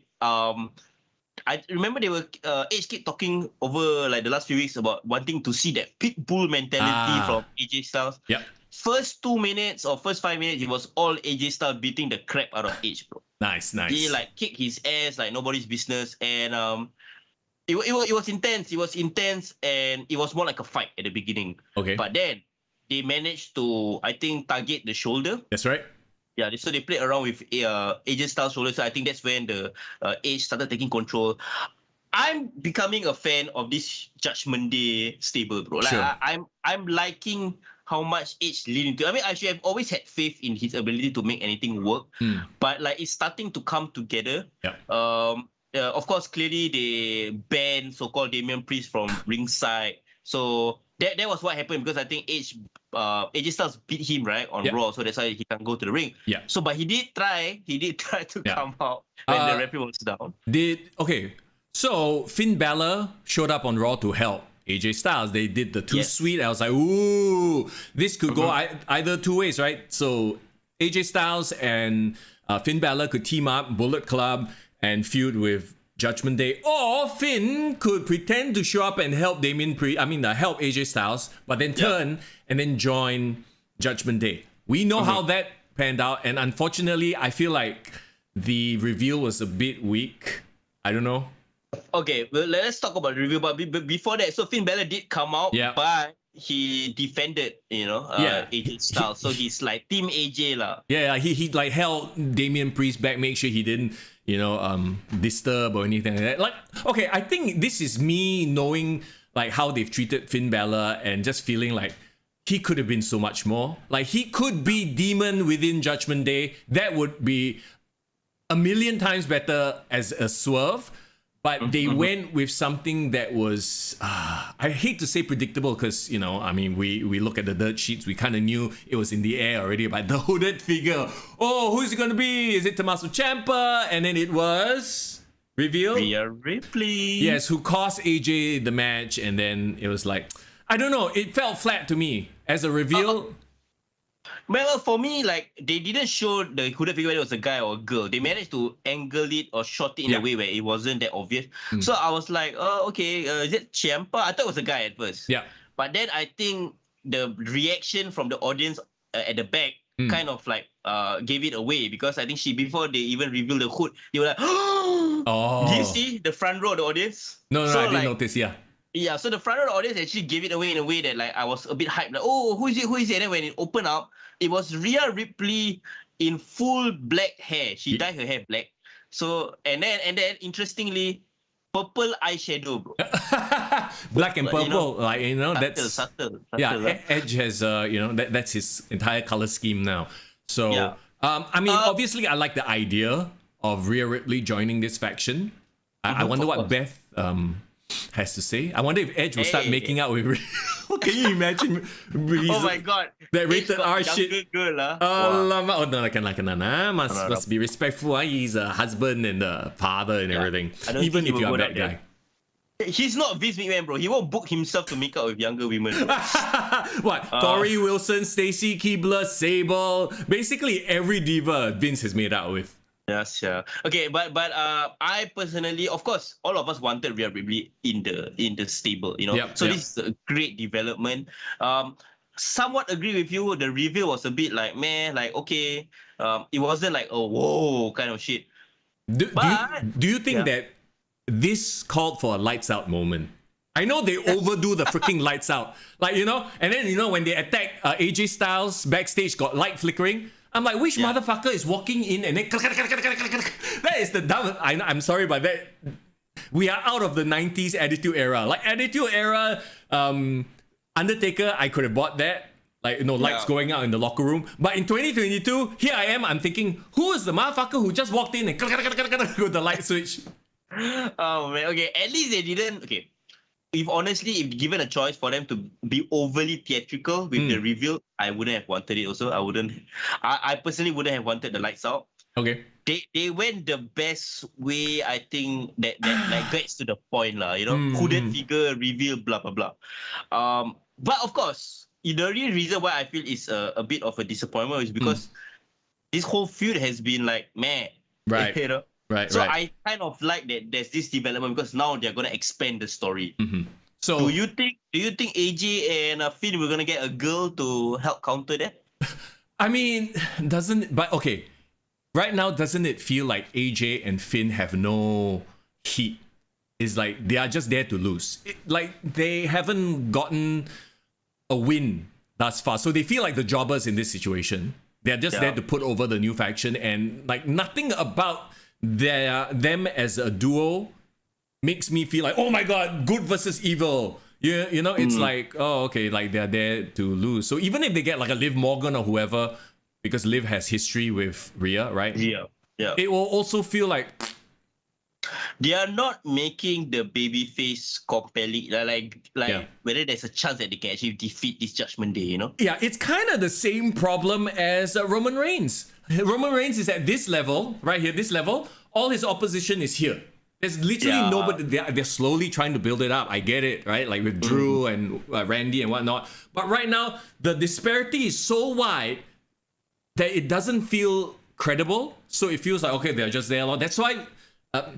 I remember they were Edge keep talking over like the last few weeks about wanting to see that pit bull mentality from AJ Styles. Yep. First 2 minutes or first 5 minutes, it was all AJ Styles beating the crap out of Edge, bro. Nice. He like kicked his ass like nobody's business, and it was intense. It was intense, and it was more like a fight at the beginning. Okay. But then they managed to, I think, target the shoulder. That's right. Yeah, so they played around with AJ Styles' shoulder. So I think that's when the Edge started taking control. I'm becoming a fan of this Judgment Day stable, bro. Like Sure. I'm liking how much Edge leaned into. I mean, I should have always had faith in his ability to make anything work. But like it's starting to come together. Yeah. Of course, clearly they banned so-called Damian Priest from ringside. So that was what happened, because I think AJ Styles beat him right on Raw, so that's why he can't go to the ring. Yeah. So, but he did try to come out when the referee was down. So Finn Balor showed up on Raw to help AJ Styles. They did the Too Sweet. I was like, ooh, this could go either two ways, right? So AJ Styles and Finn Balor could team up, Bullet Club, and feud with Judgment Day, or Finn could pretend to show up and help help AJ Styles, but then turn and then join Judgment Day. We know how that panned out, and unfortunately, I feel like the reveal was a bit weak. I don't know. Okay, well, let's talk about the review. But before that, so Finn Balor did come out, but he defended, AJ Styles. So he's like Team AJ lah. Yeah, he like held Damian Priest back, make sure he didn't, disturb or anything like that. Like, okay, I think this is me knowing like how they've treated Finn Balor and just feeling like he could have been so much more. Like he could be demon within Judgment Day. That would be a million times better as a swerve. But they went with something that was, I hate to say predictable, because, we look at the dirt sheets, we kind of knew it was in the air already, but the hooded figure, who's it going to be? Is it Tommaso Ciampa? And then it was revealed. Rhea Ripley. Yes, who cost AJ the match, and then it was like, I don't know, it felt flat to me as a reveal. Well, for me, like, they didn't show the hooded figure whether it was a guy or a girl. They managed to angle it or shot it in a way where it wasn't that obvious. So I was like, is it Ciampa? I thought it was a guy at first. Yeah. But then I think the reaction from the audience at the back kind of like gave it away, because I think before they even revealed the hood, they were like, oh. Do you see the front row of the audience? No, I didn't notice, Yeah, so the front row of the audience actually gave it away in a way that like I was a bit hyped. Like, oh, who is it? And then when it opened up, it was Rhea Ripley in full black hair. She dyed her hair black. So and then interestingly, purple eyeshadow, bro. Black and purple, that's subtle. Edge has that's his entire color scheme now. So obviously I like the idea of Rhea Ripley joining this faction. I wonder what Beth has to say. I wonder if Edge will start making out with Can you imagine? Oh my god. That rated R shit. Girl, Oh no, must be respectful. He's a husband and a father and everything. Even if you're a bad guy. He's not Vince McMahon, bro. He won't book himself to make out with younger women. What? Tori Wilson, Stacy Keibler, Sable. Basically every diva Vince has made out with. Yes, yeah. Okay, but I personally, of course, all of us wanted Rhea Ripley in the stable, This is a great development. Somewhat agree with you. The reveal was a bit like meh, like okay. It wasn't like whoa kind of shit. Do you think that this called for a lights out moment? I know they overdo the freaking lights out, like and then when they attack AJ Styles backstage, got light flickering. I'm like, which motherfucker is walking in and then that is the dumb. I'm sorry, but that we are out of the 90s Attitude Era. Like Attitude Era, Undertaker, I could have bought that. Like lights going out in the locker room. But in 2022, here I am. I'm thinking, who is the motherfucker who just walked in and with the light switch? Oh man, okay. At least they didn't. Okay. If given a choice for them to be overly theatrical with the reveal, I wouldn't have wanted it also. I personally wouldn't have wanted the lights out. Okay. They went the best way, I think, that like gets to the point lah. Hooded figure reveal, blah blah blah. But of course, the real reason why I feel is a bit of a disappointment is because this whole feud has been like meh. Right. Right, So right. I kind of like that there's this development because now they're gonna expand the story. So Do you think AJ and Finn were gonna get a girl to help counter that? I mean, okay. Right now, doesn't it feel like AJ and Finn have no heat? It's like they are just there to lose. Like they haven't gotten a win thus far. So they feel like the jobbers in this situation. They're just there to put over the new faction, and like nothing about them as a duo makes me feel like, oh my god, good versus evil. You know, it's like, oh, okay, like they're there to lose. So even if they get like a Liv Morgan or whoever, because Liv has history with Rhea, right? Yeah. It will also feel like They are not making the babyface compelling, like whether there's a chance that they can actually defeat this Judgment Day, you know? yeah, it's kind of the same problem as Roman Reigns. Roman Reigns is at this level, right here, this level. All his opposition is here. There's literally nobody. They're slowly trying to build it up. I get it, right? Like with Drew and Randy and whatnot. But right now, the disparity is so wide that it doesn't feel credible. So it feels like, okay, they're just there a lot. That's why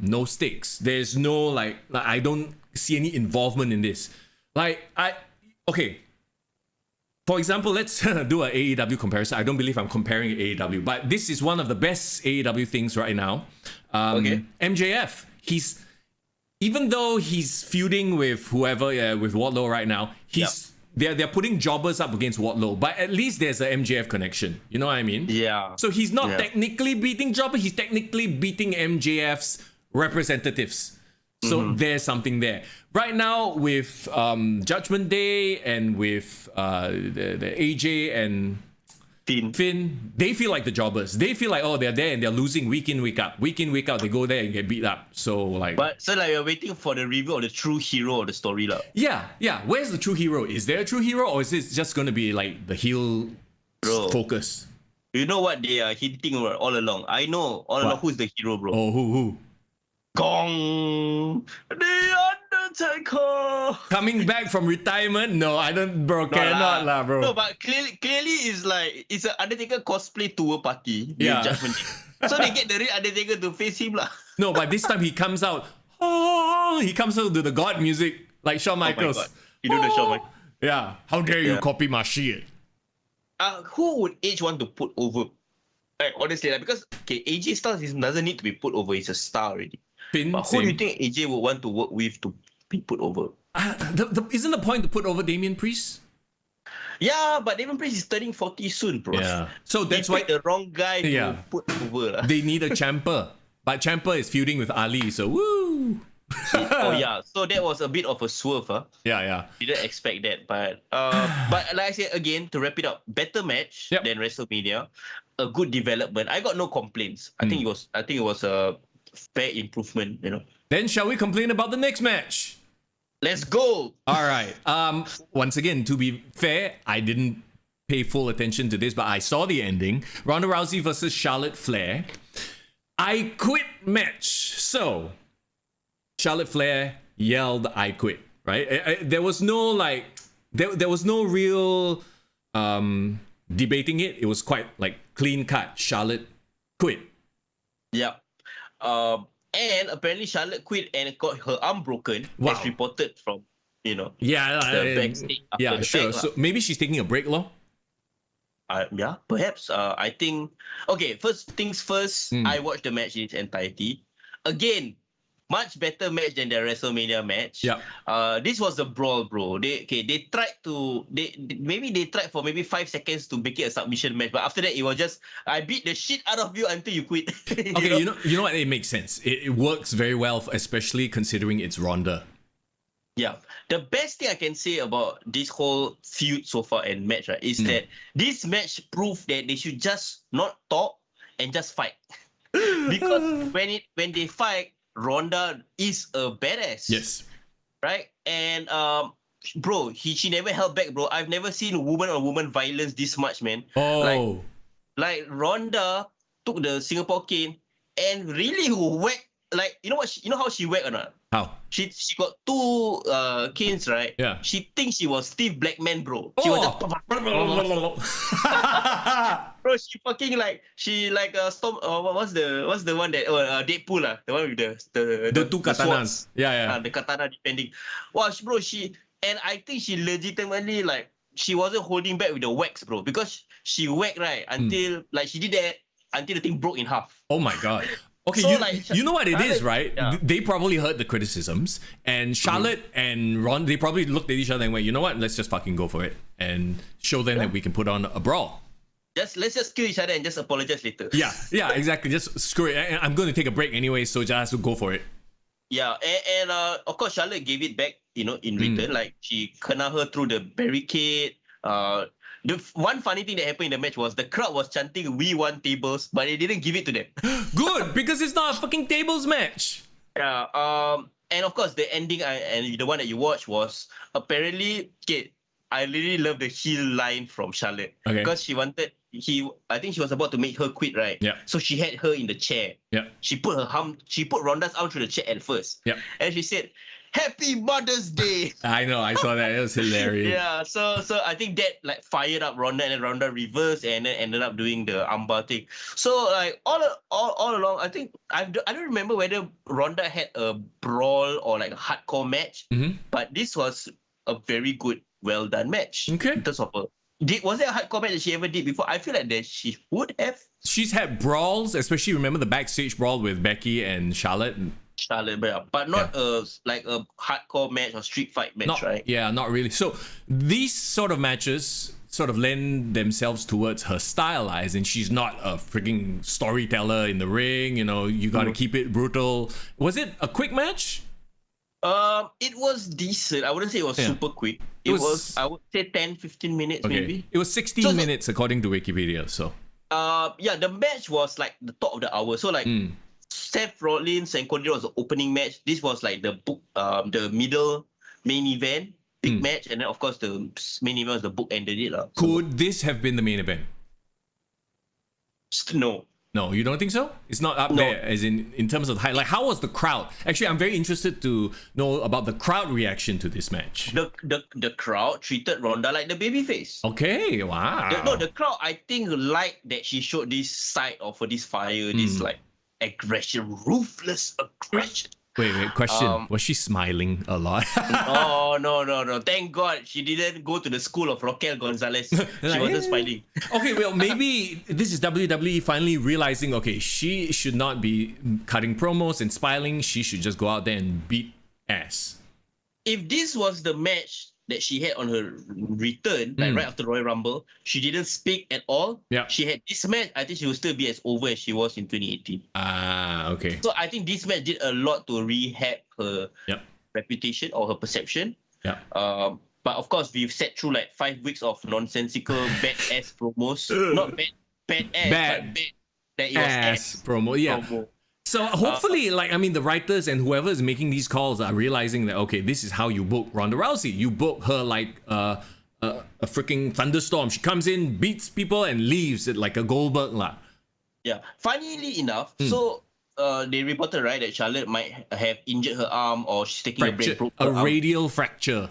no stakes. There's no like I don't see any involvement in this. Okay. For example, let's do an AEW comparison. I don't believe I'm comparing AEW, but this is one of the best AEW things right now. MJF, even though he's feuding with whoever, with Wardlow right now, they're putting jobbers up against Wardlow, but at least there's an MJF connection. You know what I mean? Yeah. So he's not technically beating jobber, he's technically beating MJF's representatives. So there's something there. Right now with Judgment Day and with the AJ and Finn, they feel like the jobbers. They feel like, oh, they're there and they're losing week in, week out. Week in, week out, they go there and get beat up. So like... So you're waiting for the reveal of the true hero of the story. Yeah. Where's the true hero? Is there a true hero or is this just going to be like the heel focus? You know what they are hinting all along? I know all along who's the hero, bro. Oh, who? Gong! The Undertaker! Coming back from retirement? No, I don't, bro. Cannot lah, bro. No, but clearly it's an Undertaker cosplay tour party. Yeah. Judgment Day. So they get the real Undertaker to face him lah. No, but this time he comes out. Oh, he comes out to the God music like Shawn Michaels. Oh my God. You do the Shawn Michaels. Yeah. How dare you copy my shit? Who would Edge want to put over? Like, honestly, because AJ Styles doesn't need to be put over. He's a star already. But who do you think AJ would want to work with to be put over? Isn't the point to put over Damian Priest? Yeah, but Damian Priest is turning 40 soon, bro. Yeah. So that's why the wrong guy to put over. They need a Ciampa. But Ciampa is feuding with Ali, so woo! So that was a bit of a swerve, huh? Yeah. Didn't expect that, but like I said again, to wrap it up, better match than WrestleMania, a good development. I got no complaints. I think it was a fair improvement, you know. Then shall we complain about the next match? Let's go. All right. Once again, to be fair, I didn't pay full attention to this, but I saw the ending. Ronda Rousey versus Charlotte Flair. I quit match. So Charlotte Flair yelled, "I quit." Right? There was no there was no real debating it. It was quite like clean cut. Charlotte quit. Yeah. And apparently Charlotte quit and got her arm broken, as reported from, the backstage after the sure. fact, So maybe she's taking a break, lor. Yeah, perhaps. I think. Okay, first things first. I watched the match in its entirety. Again, much better match than the WrestleMania match. Yeah. This was a brawl, bro. They tried for maybe 5 seconds to make it a submission match, but after that it was just, I beat the shit out of you until you quit. You know what? It makes sense. It works very well, especially considering it's Ronda. Yeah. The best thing I can say about this whole feud so far and match, right, is that this match proved that they should just not talk and just fight. Because when they fight, Ronda is a badass. Yes. Right? And bro, she never held back, bro. I've never seen woman on woman violence this much, man. Oh. Like Ronda took the Singapore cane and really whacked like, you know what? You know how she whacked or not? How? She got 2 canes, right? Yeah. She thinks she was Steve Blackman, bro. She was just bro. She fucking she a storm. What's the one that Deadpool the one with the 2 katanas. swords. Yeah. The katana defending. Wow, bro. And I think she legitimately she wasn't holding back with the whacks, bro, because she whacked right until she did that until the thing broke in half. Oh my god. Okay, So, you know what it is, right? Yeah. They probably heard the criticisms, and Charlotte and Ron, they probably looked at each other and went, you know what? Let's just fucking go for it and show them that we can put on a brawl. Let's just kill each other and just apologize later. Yeah, exactly. Just screw it. And I'm going to take a break anyway, so just to go for it. Yeah, and of course Charlotte gave it back, in return. Like she kena her through the barricade. The one funny thing that happened in the match was the crowd was chanting "We want tables," but they didn't give it to them. Good, because it's not a fucking tables match. Yeah. And of course the ending and the one that you watched was apparently I really love the heel line from Charlotte because I think she was about to make her quit, right? Yeah. So she had her in the chair. Yeah. She put Ronda's arm through the chair at first. Yeah. And she said, "Happy Mother's Day." I know, I saw that. It was hilarious. Yeah, so I think that fired up Ronda, and then Ronda reversed and then ended up doing the armbar thing. So all along, I think I don't remember whether Ronda had a brawl or a hardcore match, but this was a very good, well done match. Okay. In terms of was there a hardcore match that she ever did before? I feel like that she would have. She's had brawls, especially remember the backstage brawl with Becky and Charlotte. But not a hardcore match or street fight match, right? Yeah, not really. So these sort of matches sort of lend themselves towards her stylized, and she's not a freaking storyteller in the ring. You got to keep it brutal. Was it a quick match? It was decent. I wouldn't say it was super quick. It was, I would say 10-15 minutes maybe. It was 16 minutes according to Wikipedia. So the match was the top of the hour. So Seth Rollins and Cody was the opening match. This was the middle main event, big match, and then of course the main event was the book ended it. Could this have been the main event? No, you don't think so? It's not up there, as in terms of the how was the crowd? Actually, I'm very interested to know about the crowd reaction to this match. The crowd treated Ronda like the babyface. Okay, wow. The crowd, I think, liked that she showed this side of her, this fire, this aggression, ruthless aggression. Wait, question. Was she smiling a lot? No. Thank God she didn't go to the school of Raquel Gonzalez. She wasn't smiling. Okay, well, maybe this is WWE finally realizing, okay, she should not be cutting promos and smiling. She should just go out there and beat ass. If this was the match that she had on her return, right after Royal Rumble, she didn't speak at all. Yeah. She had this match, I think she would still be as over as she was in 2018. Okay. So I think this match did a lot to rehab her reputation or her perception. Yeah. But of course, we've sat through 5 weeks of nonsensical bad-ass promos. Not bad ass, but bad that it was ass promo. Yeah. Promo. So hopefully, the writers and whoever is making these calls are realizing that, okay, this is how you book Ronda Rousey. You book her like a freaking thunderstorm. She comes in, beats people, and leaves it like a Goldberg lah. Yeah. Funnily enough, so they reported, right, that Charlotte might have injured her arm or she's taking a radial fracture.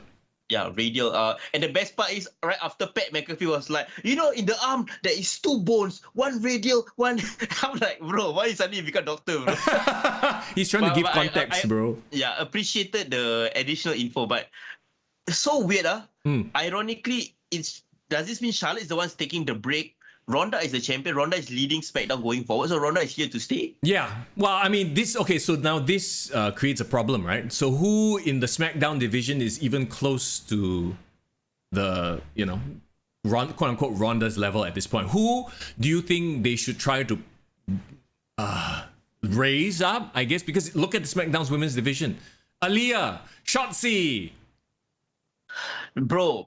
Yeah, radial. And the best part is right after Pat McAfee was like, in the arm there is 2 bones, one radial, one. I'm like, bro, why is suddenly become doctor, bro? He's trying to give context, bro. Yeah, appreciated the additional info, but it's so weird, Ironically, does this mean Charlotte is the one taking the break? Ronda is the champion. Ronda is leading SmackDown going forward. So Ronda is here to stay. Yeah. Well, so now this creates a problem, right? So who in the SmackDown division is even close to the, quote unquote Ronda's level at this point? Who do you think they should try to raise up, I guess? Because look at the SmackDown's women's division. Aaliyah, Shotzi. Bro.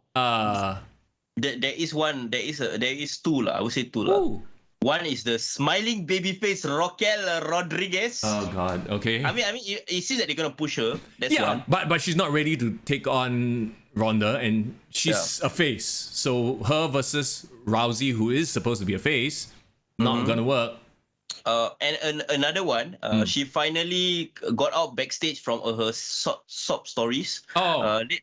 There is 2 I would say 2 Ooh. One is the smiling babyface Raquel Rodriguez. Oh God, okay. I mean, it seems that they're gonna push her. That's one. But she's not ready to take on Ronda, and she's a face. So her versus Rousey, who is supposed to be a face, not gonna work. And another one, she finally got out backstage from her sob stories.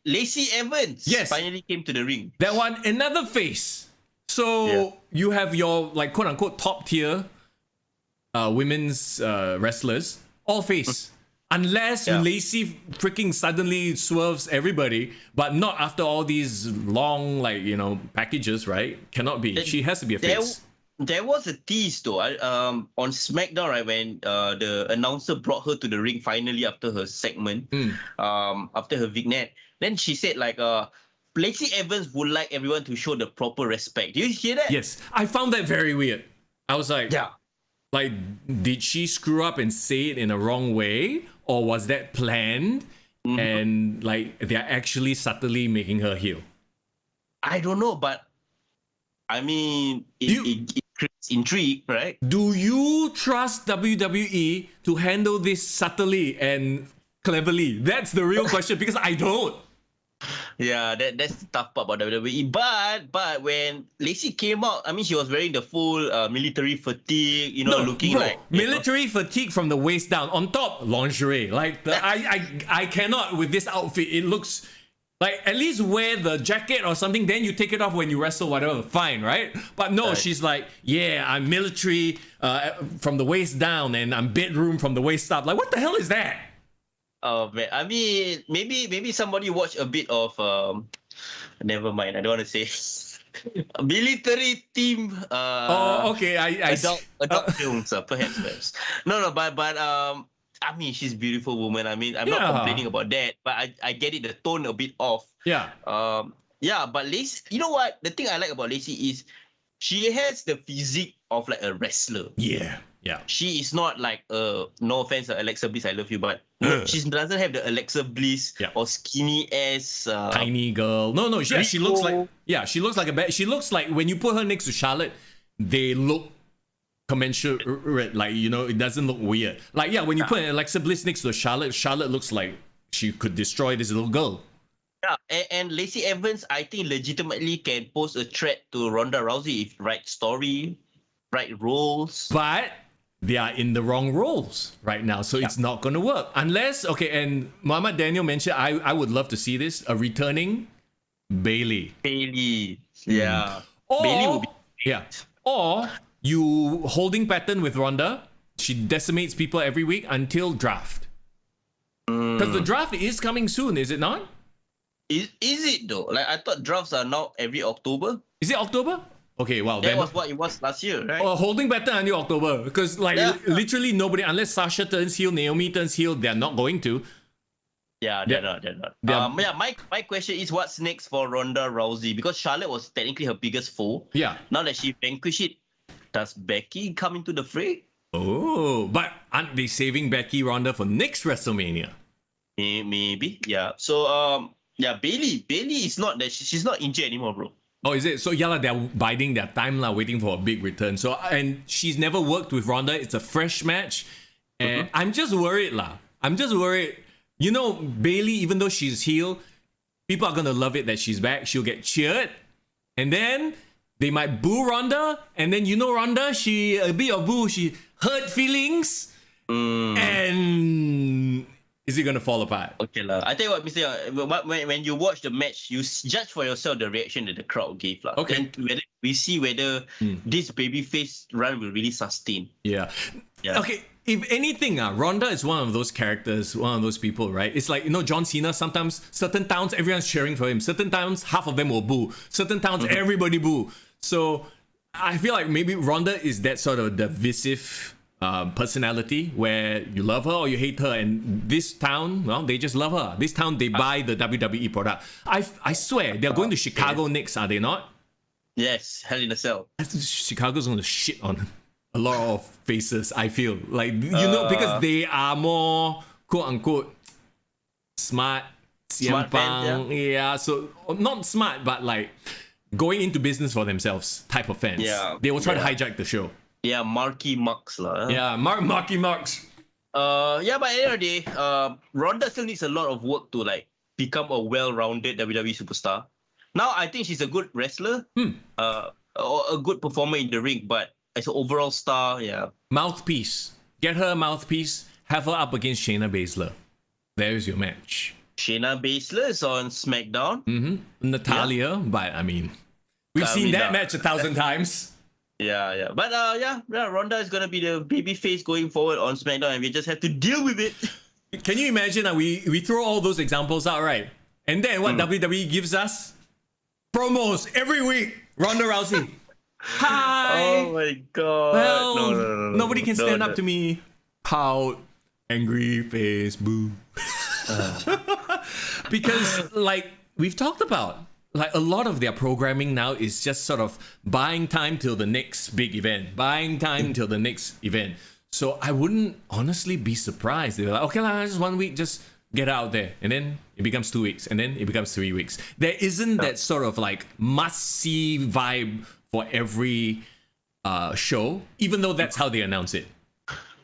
Lacey Evans finally came to the ring. That one, another face. So you have your like quote unquote top tier women's wrestlers, all face. Unless Lacey freaking suddenly swerves everybody, but not after all these long packages, right? Cannot be. She has to be a face. There was a tease though, on SmackDown, right, when the announcer brought her to the ring finally after her segment, after her vignette. Then she said Lacey Evans would like everyone to show the proper respect. Do you hear that? Yes, I found that very weird. I was like, like, did she screw up and say it in a wrong way, or was that planned? And like they're actually subtly making her heel? I don't know, but I mean, it creates intrigue, right? Do you trust WWE to handle this subtly and cleverly? That's the real question, because I don't. Yeah, that's the tough part about WWE. But when Lacey came out, I mean, she was wearing the full military fatigue, looking like military fatigue from the waist down. On top, lingerie. Like I cannot with this outfit. It looks like, at least wear the jacket or something. Then you take it off when you wrestle, whatever. Fine, right? But no, she's like, yeah, I'm military from the waist down, and I'm bedroom from the waist up. Like, what the hell is that? Oh man, I mean, maybe somebody watched a bit of never mind, I don't want to say military team okay, adult films, perhaps. No, but I mean, she's a beautiful woman. I mean, I'm not complaining about that, but I get it, the tone a bit off. But Lacey, you know what, the thing I like about Lacey is she has the physique of like a wrestler. Yeah. She is not like no offense, Alexa Bliss, I love you, but she doesn't have the Alexa Bliss or skinny ass tiny girl. No, she looks like she looks like she looks like when you put her next to Charlotte, they look commensurate. Like, it doesn't look weird. Like, when you put an Alexa Bliss next to Charlotte looks like she could destroy this little girl. Yeah, and Lacey Evans, I think, legitimately can pose a threat to Ronda Rousey if right story, right roles. But they are in the wrong roles right now, so it's not going to work. Unless, and Muhammad Daniel mentioned, I would love to see this, a returning Bayley. Yeah. Or, Bayley will be or you holding pattern with Ronda, she decimates people every week until draft. Because the draft is coming soon, is it not? Is it though? Like, I thought drafts are now every October. Is it October? Okay, wow. That was what it was last year, right? Holding pattern until October. Because literally nobody, unless Sasha turns heel, Naomi turns heel, they're not going to. Yeah, they're not. My question is, what's next for Ronda Rousey? Because Charlotte was technically her biggest foe. Yeah. Now that she vanquished it, does Becky come into the fray? Oh, but aren't they saving Becky Ronda for next WrestleMania? Maybe, yeah. So, Bayley is not that she's not injured anymore, bro. Oh, is it? So they're biding their time, waiting for a big return. So, and she's never worked with Ronda. It's a fresh match. And I'm just worried, I'm just worried. Bayley, even though she's heel, people are going to love it that she's back. She'll get cheered. And then they might boo Ronda. And then Ronda, she a bit of boo. She hurt feelings. And is it going to fall apart? Okay, I tell you what, Mr. Young, when you watch the match, you judge for yourself the reaction that the crowd gave. Okay. And we see whether this babyface run will really sustain. Yeah. Okay, if anything, Ronda is one of those characters, one of those people, right? It's like, John Cena, sometimes certain towns, everyone's cheering for him. Certain towns, half of them will boo. Certain towns, everybody boo. So I feel like maybe Ronda is that sort of divisive personality where you love her or you hate her, and this town, they just love her. This town, they buy the WWE product. I swear, they're going to Chicago next, are they not? Yes, Hell in a Cell. Chicago's going to shit on a lot of faces, I feel. Like, because they are more, quote-unquote, smart, CM Punk. Yeah, so not smart, but like going into business for themselves type of fans. Yeah. They will try to hijack the show. Yeah, Marky Marks lah. Yeah, Marky Marks. But at the end of the day, Ronda still needs a lot of work to become a well-rounded WWE superstar. Now I think she's a good wrestler, or a good performer in the ring, but as an overall star, yeah. Mouthpiece. Get her a mouthpiece. Have her up against Shayna Baszler. There's your match. Shayna Baszler is on SmackDown. Natalia, but I mean, we've seen that match 1,000 times. Yeah. But Ronda is gonna be the baby face going forward on SmackDown, and we just have to deal with it. Can you imagine that we throw all those examples out, right? And then what WWE gives us? Promos every week. Ronda Rousey. Hi. Oh my god. Well, No. nobody can stand up to me. Pout. Angry face. Boo. Because like we've talked about, like a lot of their programming now is just sort of buying time till the next big event. Buying time till the next event. So I wouldn't honestly be surprised. They're like, okay, just 1 week, just get out there. And then it becomes 2 weeks. And then it becomes 3 weeks. There isn't that sort of like must-see vibe for every show, even though that's how they announce it.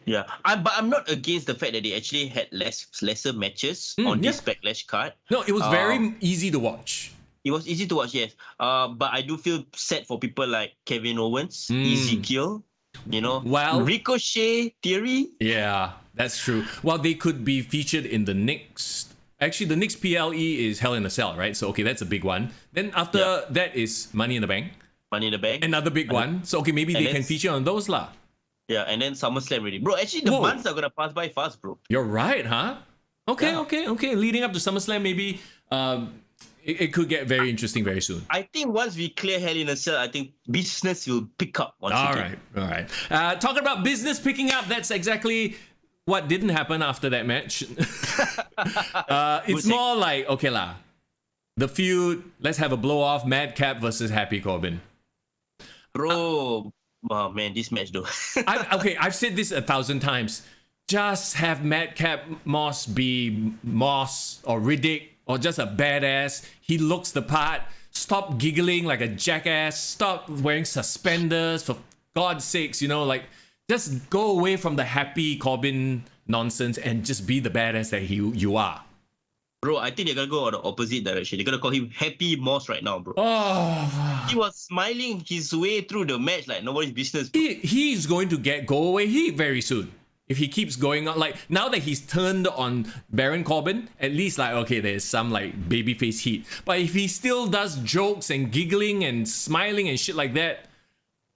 Yeah, but I'm not against the fact that they actually had lesser matches on this Backlash card. No, it was very easy to watch. It was easy to watch, yes. But I do feel sad for people like Kevin Owens, Ezekiel, Well, Ricochet, Theory. Yeah, that's true. Well, they could be featured in the next... Actually, the next PLE is Hell in a Cell, right? So, okay, that's a big one. Then after that is Money in the Bank. Money in the Bank. Another big one. So, okay, maybe they can feature on those lah. Yeah, and then SummerSlam already. Bro, actually, the months are going to pass by fast, bro. You're right, huh? Okay. Leading up to SummerSlam, maybe it could get very interesting very soon. I think once we clear Hell in a Cell, I think business will pick up once again. All right. Talking about business picking up, that's exactly what didn't happen after that match. It's more like, okay lah, the feud, let's have a blow-off, Madcap versus Happy Corbin. Bro, oh man, this match though. I've said this 1,000 times. Just have Madcap Moss be Moss or Riddick or just a badass. He looks the part. Stop giggling like a jackass. Stop wearing suspenders, for God's sakes, just go away from the Happy Corbin nonsense and just be the badass that you are. Bro, I think they're gonna go on the opposite direction. They're gonna call him Happy Moss right now, bro. Oh, he was smiling his way through the match like nobody's business. He's going to go away very soon. If he keeps going on, like now that he's turned on Baron Corbin, at least like, okay, there's some like babyface heat. But if he still does jokes and giggling and smiling and shit like that,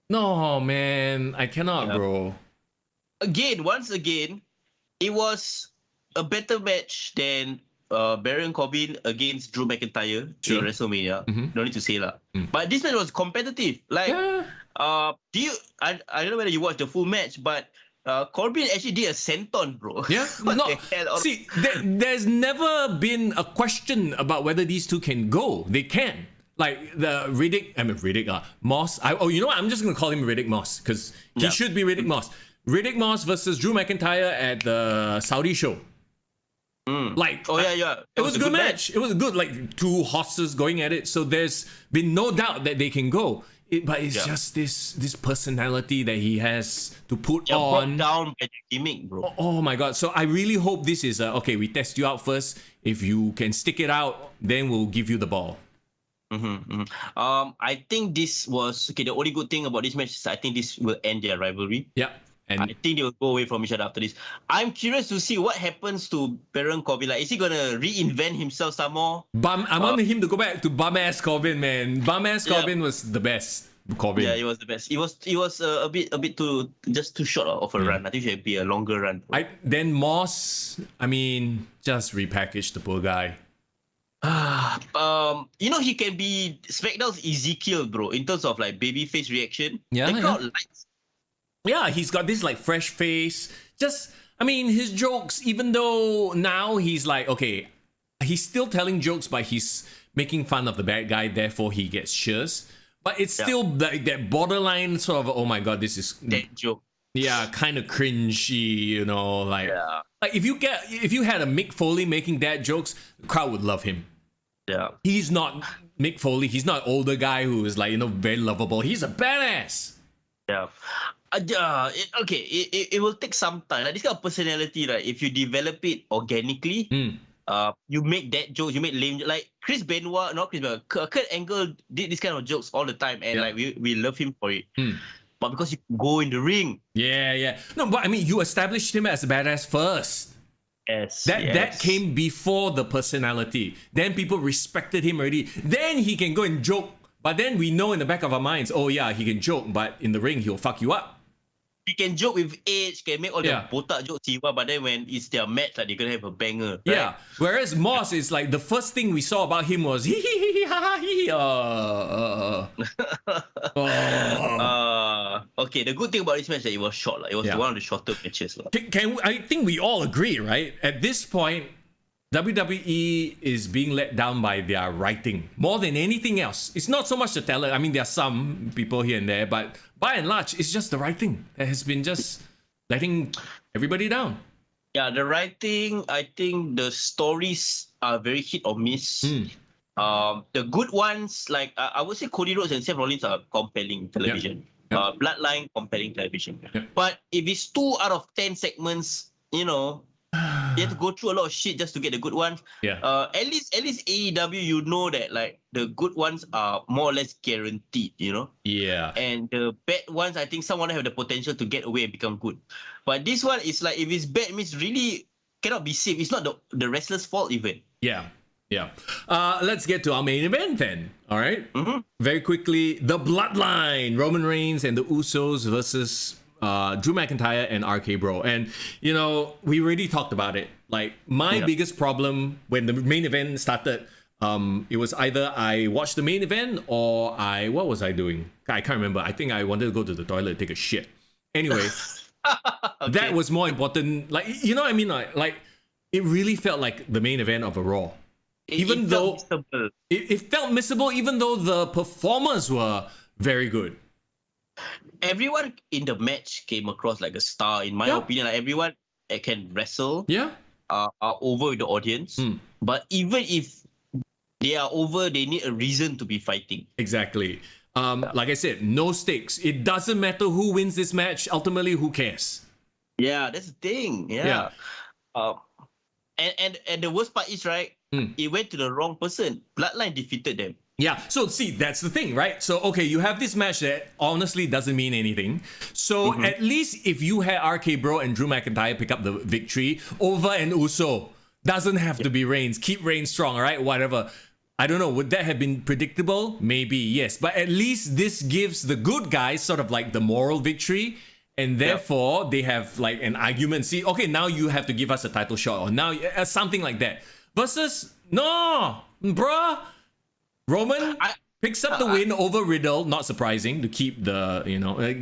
no, man, I cannot, bro. Once again, it was a better match than Baron Corbin against Drew McIntyre in WrestleMania. No need to say lah. But this match was competitive. Like, I don't know whether you watched the full match, but Corbin actually did a senton, bro. Yeah, see, there's never been a question about whether these two can go. They can. Like the Moss. You know what? I'm just gonna call him Riddick Moss because he should be Riddick Moss. Riddick Moss versus Drew McIntyre at the Saudi show. Like, it was a good match. It was good, like two horses going at it. So there's been no doubt that they can go. But it's just this personality that he has to put on. Brought down by the gimmick, bro. Oh my god! So I really hope this is okay. We test you out first. If you can stick it out, then we'll give you the ball. I think this was the only good thing about this match is I think this will end their rivalry. Yeah. And I think they will go away from each other after this. I'm curious to see what happens to Baron Corbin. Like, is he gonna reinvent himself some more? I want him to go back to bum-ass Corbin, man. Bum-ass Corbin was the best. Corbin. Yeah, it was the best. It was a bit too short of a run. I think it should be a longer run. Then Moss, just repackage the poor guy. He can be SmackDown's Ezekiel, bro, in terms of like babyface reaction. Yeah, the crowd likes. Yeah, he's got this like fresh face. His jokes, even though now he's like, okay, he's still telling jokes, but he's making fun of the bad guy, therefore he gets cheers. But it's still like that borderline sort of, oh my god, this is that joke. Yeah, kind of cringy, like if you had a Mick Foley making dad jokes, the crowd would love him. Yeah. He's not Mick Foley. He's not an older guy who is like, very lovable. He's a badass. Yeah. It will take some time. Like this kind of personality, right? If you develop it organically, you make that jokes, you make lame like Kurt Angle did this kind of jokes all the time, and like we love him for it. but because you go in the ring. Yeah. No, but I mean, you established him as a badass first. Yes. That came before the personality. Then people respected him already. Then he can go and joke. But then we know in the back of our minds, oh yeah, he can joke, but in the ring he'll fuck you up. He can joke with age, can make all the botak jokes, but then when it's their match, like they're gonna have a banger. Right? Yeah. Whereas Moss is like the first thing we saw about him was hee hee hee ha ha hee. Okay, the good thing about this match is that it was short. It was one of the shorter matches. I think we all agree, right? At this point, WWE is being let down by their writing more than anything else. It's not so much the talent. I mean, there are some people here and there, but by and large, it's just the writing that has been just letting everybody down. Yeah, the writing, I think the stories are very hit or miss. The good ones, like I would say Cody Rhodes and Seth Rollins are compelling television. Bloodline, compelling television. But if it's 2 out of 10 segments, you have to go through a lot of shit just to get the good ones. At least AEW, you know that like the good ones are more or less guaranteed, And the bad ones, I think someone have the potential to get away and become good. But this one is like, if it's bad, it means really cannot be saved. It's not the wrestler's fault even. Yeah. Let's get to our main event then. All right. Very quickly, the Bloodline, Roman Reigns and the Usos versus Drew McIntyre and RK-Bro. And, we already talked about it. Like, my biggest problem when the main event started, it was either I watched the main event or what was I doing? I can't remember. I think I wanted to go to the toilet and take a shit. Anyway, that was more important. Like, you know what I mean? Like it really felt like the main event of a Raw. It felt missable, even though the performers were very good. Everyone in the match came across like a star, in my opinion. Like everyone can wrestle. Are over with the audience. But even if they are over, they need a reason to be fighting. Exactly. Like I said, no stakes. It doesn't matter who wins this match. Ultimately, who cares? Yeah, that's the thing. Yeah. And the worst part is, right, it went to the wrong person. Bloodline defeated them. Yeah, so see, that's the thing, right? So, okay, you have this match that honestly doesn't mean anything. So, at least if you had RK-Bro and Drew McIntyre pick up the victory over an Uso, doesn't have to be Reigns. Keep Reigns strong, all right? Whatever. I don't know, would that have been predictable? Maybe, yes. But at least this gives the good guys sort of like the moral victory. And therefore, they have like an argument. See, okay, now you have to give us a title shot. Or now, something like that. Versus, no, bruh. Roman picks up the win over Riddle, not surprising, to keep the,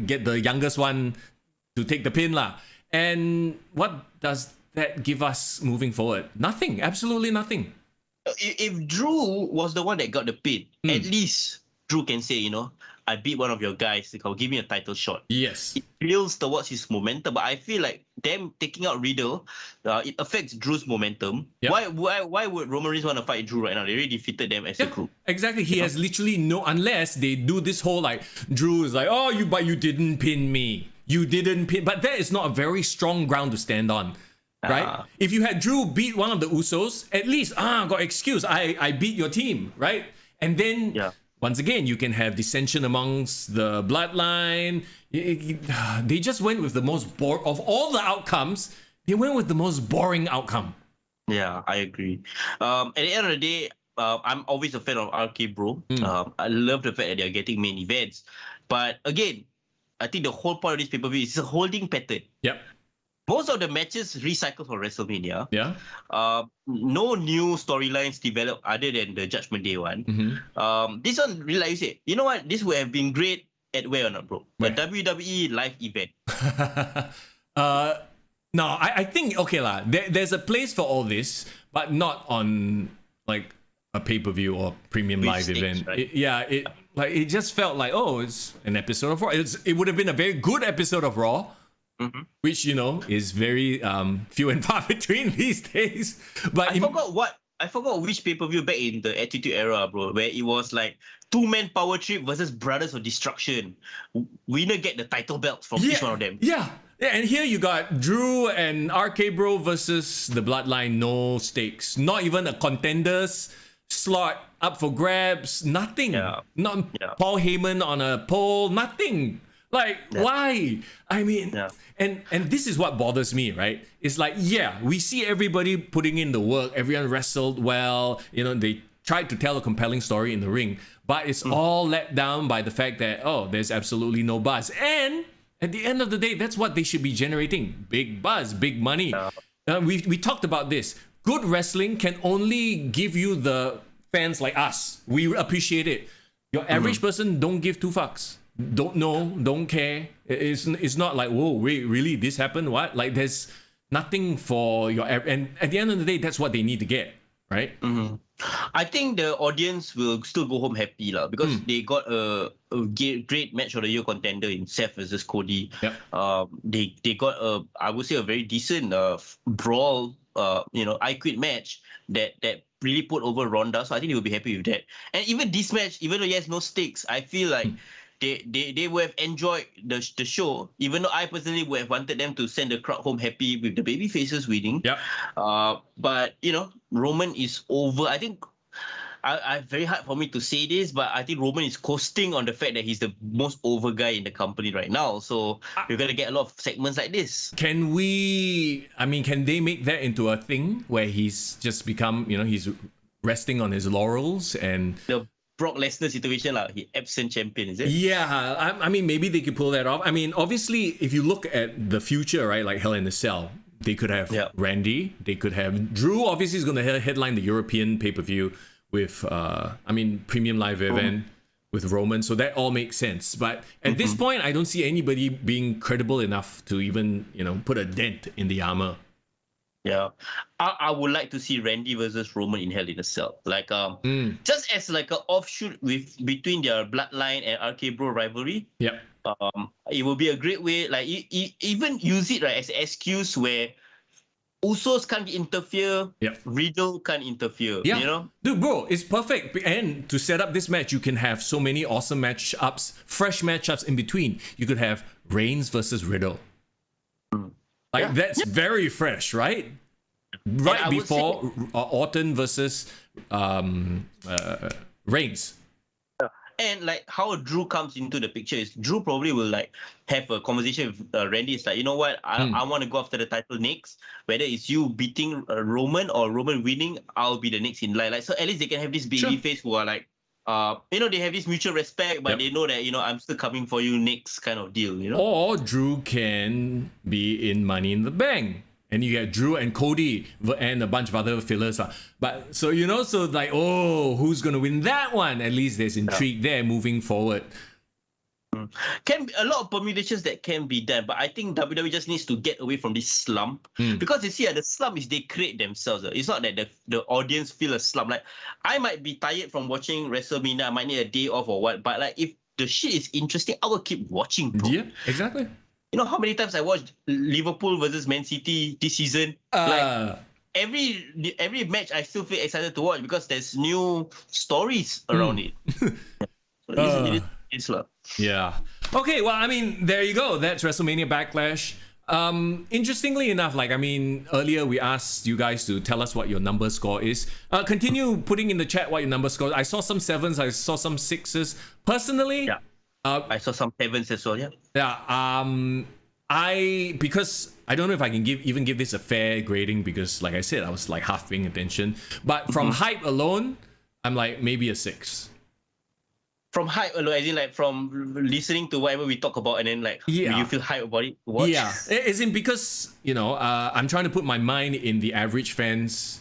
get the youngest one to take the pin lah. And what does that give us moving forward? Nothing, absolutely nothing. If Drew was the one that got the pin, at least Drew can say, I beat one of your guys, give me a title shot. Yes. It builds towards his momentum, but I feel like them taking out Riddle, it affects Drew's momentum. Yep. Why would Roman Reigns want to fight Drew right now? They already defeated them as a group. Exactly. He has literally unless they do this whole like, Drew is like, but you didn't pin me. You didn't pin. But that is not a very strong ground to stand on. Right? If you had Drew beat one of the Usos, at least, got excuse. I beat your team, right? And then... once again, you can have dissension amongst the bloodline. They just went with the most of all the outcomes. They went with the most boring outcome. Yeah, I agree. At the end of the day, I'm always a fan of RK-Bro. I love the fact that they're getting main events. But again, I think the whole point of this pay-per-view is a holding pattern. Yep. Most of the matches recycled for WrestleMania. Yeah. No new storylines developed other than the Judgment Day one. This one, really, like you said, you know what? This would have been great at where or not, bro? The WWE live event. No, I think, okay lah, there's a place for all this, but not on like a pay-per-view or premium live event. Right? It just felt like, it's an episode of Raw. It would have been a very good episode of Raw. Which is very few and far between these days. But I forgot which pay-per-view back in the Attitude Era, bro, where it was like 2-man power trip versus Brothers of Destruction. Winner get the title belts from each one of them. Yeah, and here you got Drew and RK-Bro versus the Bloodline. No stakes. Not even a contenders slot up for grabs. Nothing. Not Paul Heyman on a pole. Nothing. Like, why? I mean, and this is what bothers me, right? It's like, yeah, we see everybody putting in the work. Everyone wrestled well. You know, they tried to tell a compelling story in the ring, but it's all let down by the fact that, oh, there's absolutely no buzz. And at the end of the day, that's what they should be generating. Big buzz, big money. We talked about this. Good wrestling can only give you the fans like us. We appreciate it. Your average person don't give two fucks. Don't know, don't care. It's not like, whoa, wait, really, this happened? What? Like, there's nothing for your... And at the end of the day, that's what they need to get, right? I think the audience will still go home happy because they got a great match of the year contender in Seth versus Cody. They got I would say a very decent brawl, I Quit match that really put over Ronda. So I think they will be happy with that. And even this match, even though it has no stakes, I feel like they would have enjoyed the show, even though I personally would have wanted them to send the crowd home happy with the baby faces winning. But Roman is over. I think I very hard for me to say this, but I think Roman is coasting on the fact that he's the most over guy in the company right now. So you're gonna get a lot of segments like this. Can they make that into a thing where he's just become, he's resting on his laurels and the Brock Lesnar situation, he absent champion, is it? Yeah, I mean, maybe they could pull that off. I mean, obviously, if you look at the future, right, like Hell in a Cell, they could have Randy, they could have Drew. Obviously, is going to headline the European pay-per-view with, premium live event with Roman, so that all makes sense. But at this point, I don't see anybody being credible enough to even, put a dent in the armor. Yeah, I would like to see Randy versus Roman in Hell in a Cell, just as like an offshoot between their Bloodline and RK-Bro rivalry. It will be a great way, even use it as an excuse where Usos can't interfere, Riddle can't interfere. Dude, bro, it's perfect. And to set up this match, you can have so many awesome matchups, fresh matchups in between. You could have Reigns versus Riddle. That's very fresh, right? Right before Orton versus Reigns. And how Drew comes into the picture is Drew probably will have a conversation with Randy. It's like, you know what, I want to go after the title next. Whether it's you beating Roman or Roman winning, I'll be the next in line. So at least they can have this baby face who are they have this mutual respect, but they know that, I'm still coming for you next kind of deal, Or Drew can be in Money in the Bank. And you get Drew and Cody and a bunch of other fillers. But who's going to win that one? At least there's intrigue there moving forward. Can be a lot of permutations that can be done, but I think WWE just needs to get away from this slump because you see, the slump is they create themselves. It's not that the audience feel a slump. I might be tired from watching WrestleMania, I might need a day off or what, but if the shit is interesting, I will keep watching, bro. Yeah, exactly. You know how many times I watched Liverpool versus Man City this season? Every match I still feel excited to watch because there's new stories around it. Yeah. Okay, well, I mean, there you go. That's WrestleMania Backlash. Interestingly enough, earlier we asked you guys to tell us what your number score is. Continue putting in the chat what your number score is. I saw some 7s, I saw some 6s. Personally, I saw some 7s as well, because I don't know if I can give this a fair grading because, like I said, I was half paying attention. But from hype alone, I'm maybe a 6. From hype alone, as in from listening to whatever we talk about, and then you feel hype about it to watch? Yeah, as in because I'm trying to put my mind in the average fan's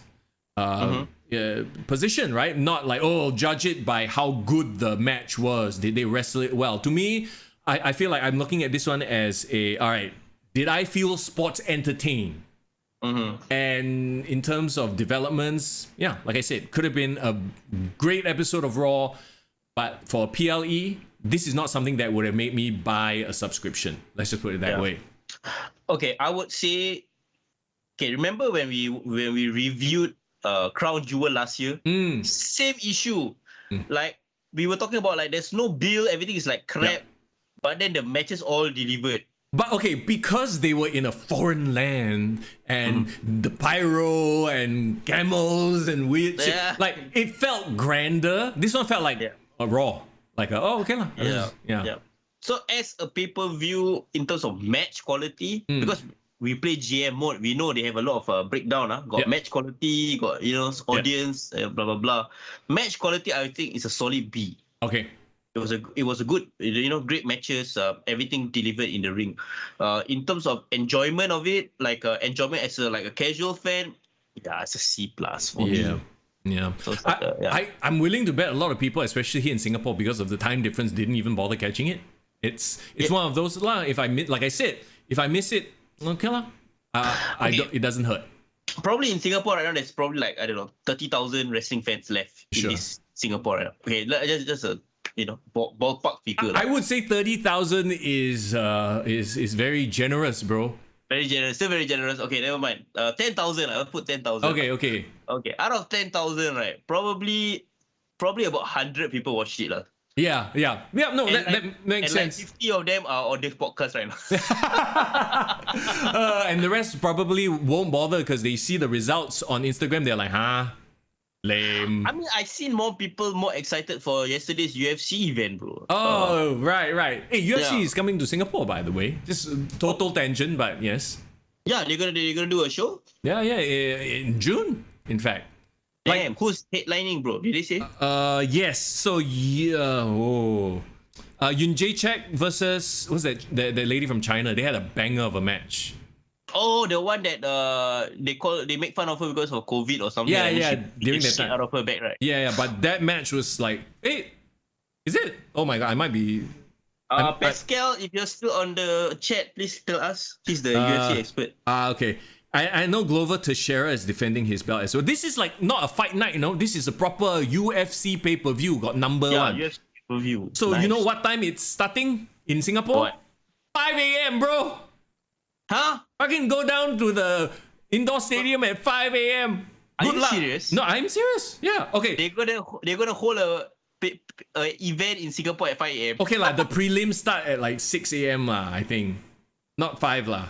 position, right? Not judge it by how good the match was. Did they wrestle it well? To me, I feel like I'm looking at this one as alright, did I feel sports entertained? And in terms of developments, like I said, could have been a great episode of Raw. But for PLE, this is not something that would have made me buy a subscription. Let's just put it that way. Okay, I would say. Okay, remember when we reviewed Crown Jewel last year? Same issue. We were talking about there's no bill, everything is crap. But then the matches all delivered. But okay, because they were in a foreign land and the pyro and camels and weird shit, it felt grander. This one felt like a Raw. Okay lah. Yeah. So as a pay-per-view in terms of match quality, because we play GM mode, we know they have a lot of breakdown. Got match quality, got audience, blah blah blah. Match quality, I think, is a solid B. Okay. It was a good, great matches. Everything delivered in the ring. In terms of enjoyment of it, like enjoyment as a casual fan, yeah, it's a C plus for me. Yeah. So it's like, I'm willing to bet a lot of people, especially here in Singapore, because of the time difference, didn't even bother catching it. It's one of those if I miss it, okay lah. It doesn't hurt. Probably in Singapore right now, there's probably like, I don't know, 30,000 wrestling fans left in this Singapore right now. Okay, just a ballpark figure. I would say 30,000 is very generous, bro. Very generous, still very generous. Okay, never mind. 10,000. I'll put 10,000. Okay. Out of 10,000, right? Probably about 100 people watched it, lah. Yeah. No, that makes sense. Like 50 of them are on this podcast right now. And the rest probably won't bother because they see the results on Instagram. They're like, lame. I mean, I seen more people more excited for yesterday's UFC event, bro. Oh, right. Hey, UFC is coming to Singapore, by the way. Just total tangent, but yes. Yeah, they're gonna do a show. Yeah, in June, in fact. Damn, who's headlining, bro? Did they say? Yes. So Yun Jae-chak versus what's that? The lady from China. They had a banger of a match. Oh, the one that they make fun of her because of COVID or something. Yeah. During that time, out of her back, right? Yeah. But that match was like, hey, is it? Oh my god, I might be. Pascal, if you're still on the chat, please tell us. He's the UFC expert. Okay. I know Glover Teixeira is defending his belt as well. This is like not a fight night, This is a proper UFC pay-per-view. Got number one. UFC pay-per-view. So nice. You know what time it's starting in Singapore? What? 5 a.m., bro. Huh? Fucking go down to the indoor stadium at 5 a.m. Are Good you luck. serious? No, I'm serious. Yeah. Okay. They're gonna hold a event in Singapore at 5 a.m. Okay lah. The prelims start at like 6 a.m. lah. I think, not 5 lah.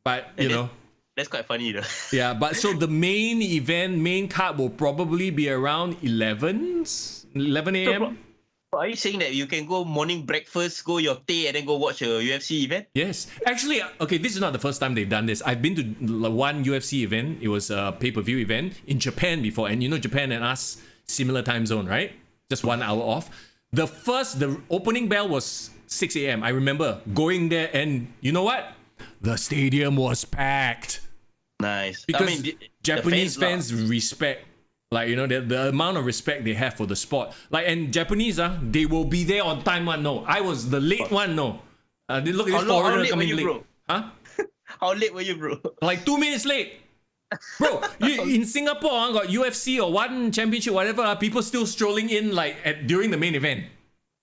But you know. That's quite funny though. Yeah, but so the main card will probably be around 11 a.m. So are you saying that you can go morning breakfast, go your tea, and then go watch a UFC event? Yes. Actually, okay, this is not the first time they've done this. I've been to one UFC event. It was a pay-per-view event in Japan before. And Japan and us, similar time zone, right? Just 1 hour off. The opening bell was 6 a.m. I remember going there and you know what? The stadium was packed. Nice. Because Japanese fans respect, like, the amount of respect they have for the sport. Like, and Japanese, they will be there on time one, no. I was the late one, no. They look at this foreigner coming late. Bro? Huh? How late were you, bro? Like 2 minutes late. Bro, in Singapore, got UFC or one championship, whatever, people still strolling in like during the main event.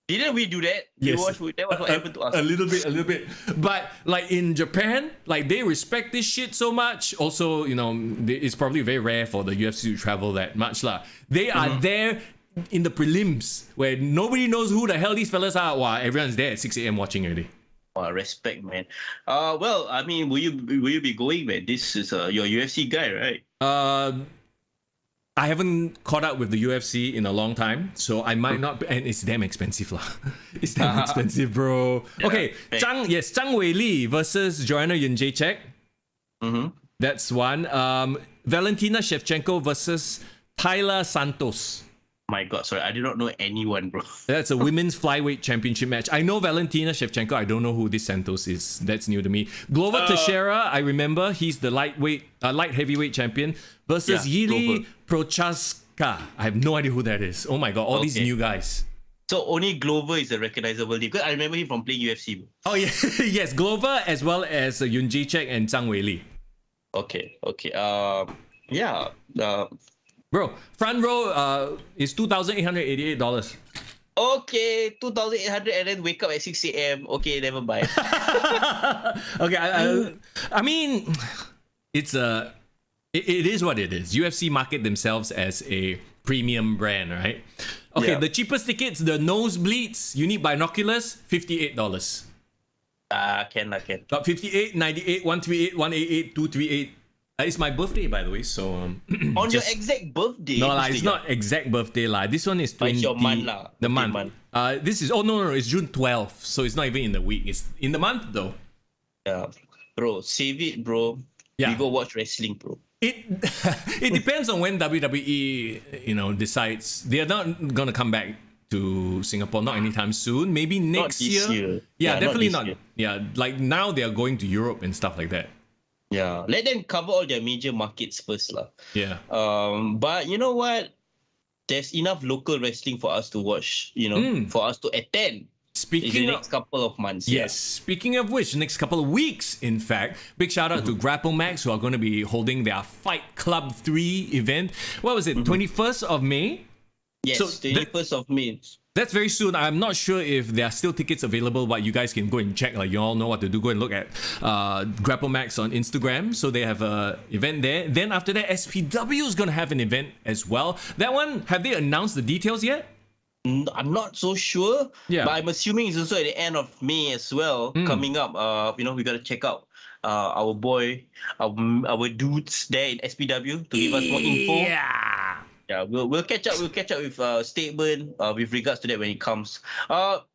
Didn't we do that? Yes. That was what happened to us. A little bit. But like in Japan, like they respect this shit so much. Also, it's probably very rare for the UFC to travel that much lah. They are there in the prelims where nobody knows who the hell these fellas are. Wow, everyone's there at 6 a.m. watching already. Wow, respect, man. Well, I mean, will you be going, man? This is your UFC guy, right? I haven't caught up with the UFC in a long time, so I might not. And it's damn expensive, lah. It's damn expensive, bro. Yeah, okay, Zhang Weili versus Joanna Jędrzejczyk. That's one. Valentina Shevchenko versus Tyler Santos. My God, sorry, I do not know anyone, bro. That's a women's flyweight championship match. I know Valentina Shevchenko. I don't know who this Santos is. That's new to me. Glover Teixeira, I remember. He's the light heavyweight champion versus Yili Prochaska. I have no idea who that is. Oh my God, all these new guys. So only Glover is a recognizable name because I remember him from playing UFC. Oh yeah, yes, Glover as well as Yun Jae-chak and Zhang Weili. Okay. Bro, front row is $2,888. Okay, 2,800 and then wake up at 6 a.m. Okay, never mind. Okay, I mean, it is what it is. UFC market themselves as a premium brand, right? Okay, the cheapest tickets, the nosebleeds, you need binoculars, $58. Can. Got 58, 98, 138, 188, 238. It's my birthday, by the way. So On your exact birthday? no lah, Mr. it's Young? not exact birthday lah. This one is But 20. it's your month lah. The Birthday month. month. This is no, it's June 12th. So it's not even in the week. It's in the month though. Yeah. Bro, save it, bro. Yeah. We go watch wrestling, bro. It it depends on when WWE decides they are not gonna come back to Singapore, not anytime soon. Maybe next this year. Yeah, Yeah, definitely not not. this Yeah, like now they are going to Europe and stuff like that. Yeah. Let them cover all their major markets first lah. Yeah. But you know what? There's enough local wrestling for us to watch, for us to attend in Speaking the of next couple of months. Yes. Speaking of which, next couple of weeks, in fact, big shout out to Grapple Max who are going to be holding their Fight Club 3 event. What was it? 21st of May? Yes, So 21st of May. That's very soon. I'm not sure if there are still tickets available, but you guys can go and check. Like you all know what to do. Go and look at Grapple Max on Instagram. So they have a event there. Then after that, SPW is gonna have an event as well. That one, have they announced the details yet? I'm not so sure, Yeah. but I'm assuming it's also at the end of May as well. Coming up, we gotta check out our boy, our dudes there in SPW to give us more info. Yeah, we'll catch up. We'll catch up with statement with regards to that when it comes.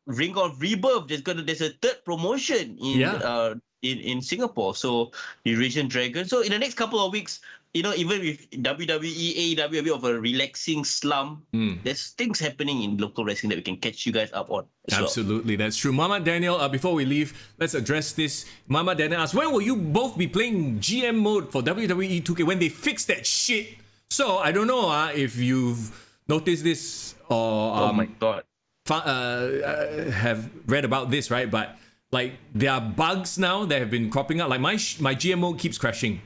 Ring of Rebirth. There's a third promotion in Singapore. So Eurasian Dragon. So in the next couple of weeks, even with WWE, AEW a bit of a relaxing slump, there's things happening in local wrestling that we can catch you guys up on. Absolutely, that's true. Mama Daniel, before we leave, let's address this. Mama Daniel asks, when will you both be playing GM mode for WWE 2K when they fix that shit? So I don't know if you've noticed this or Oh my god. have read about this, right? But like there are bugs now that have been cropping up. Like my GMO keeps crashing.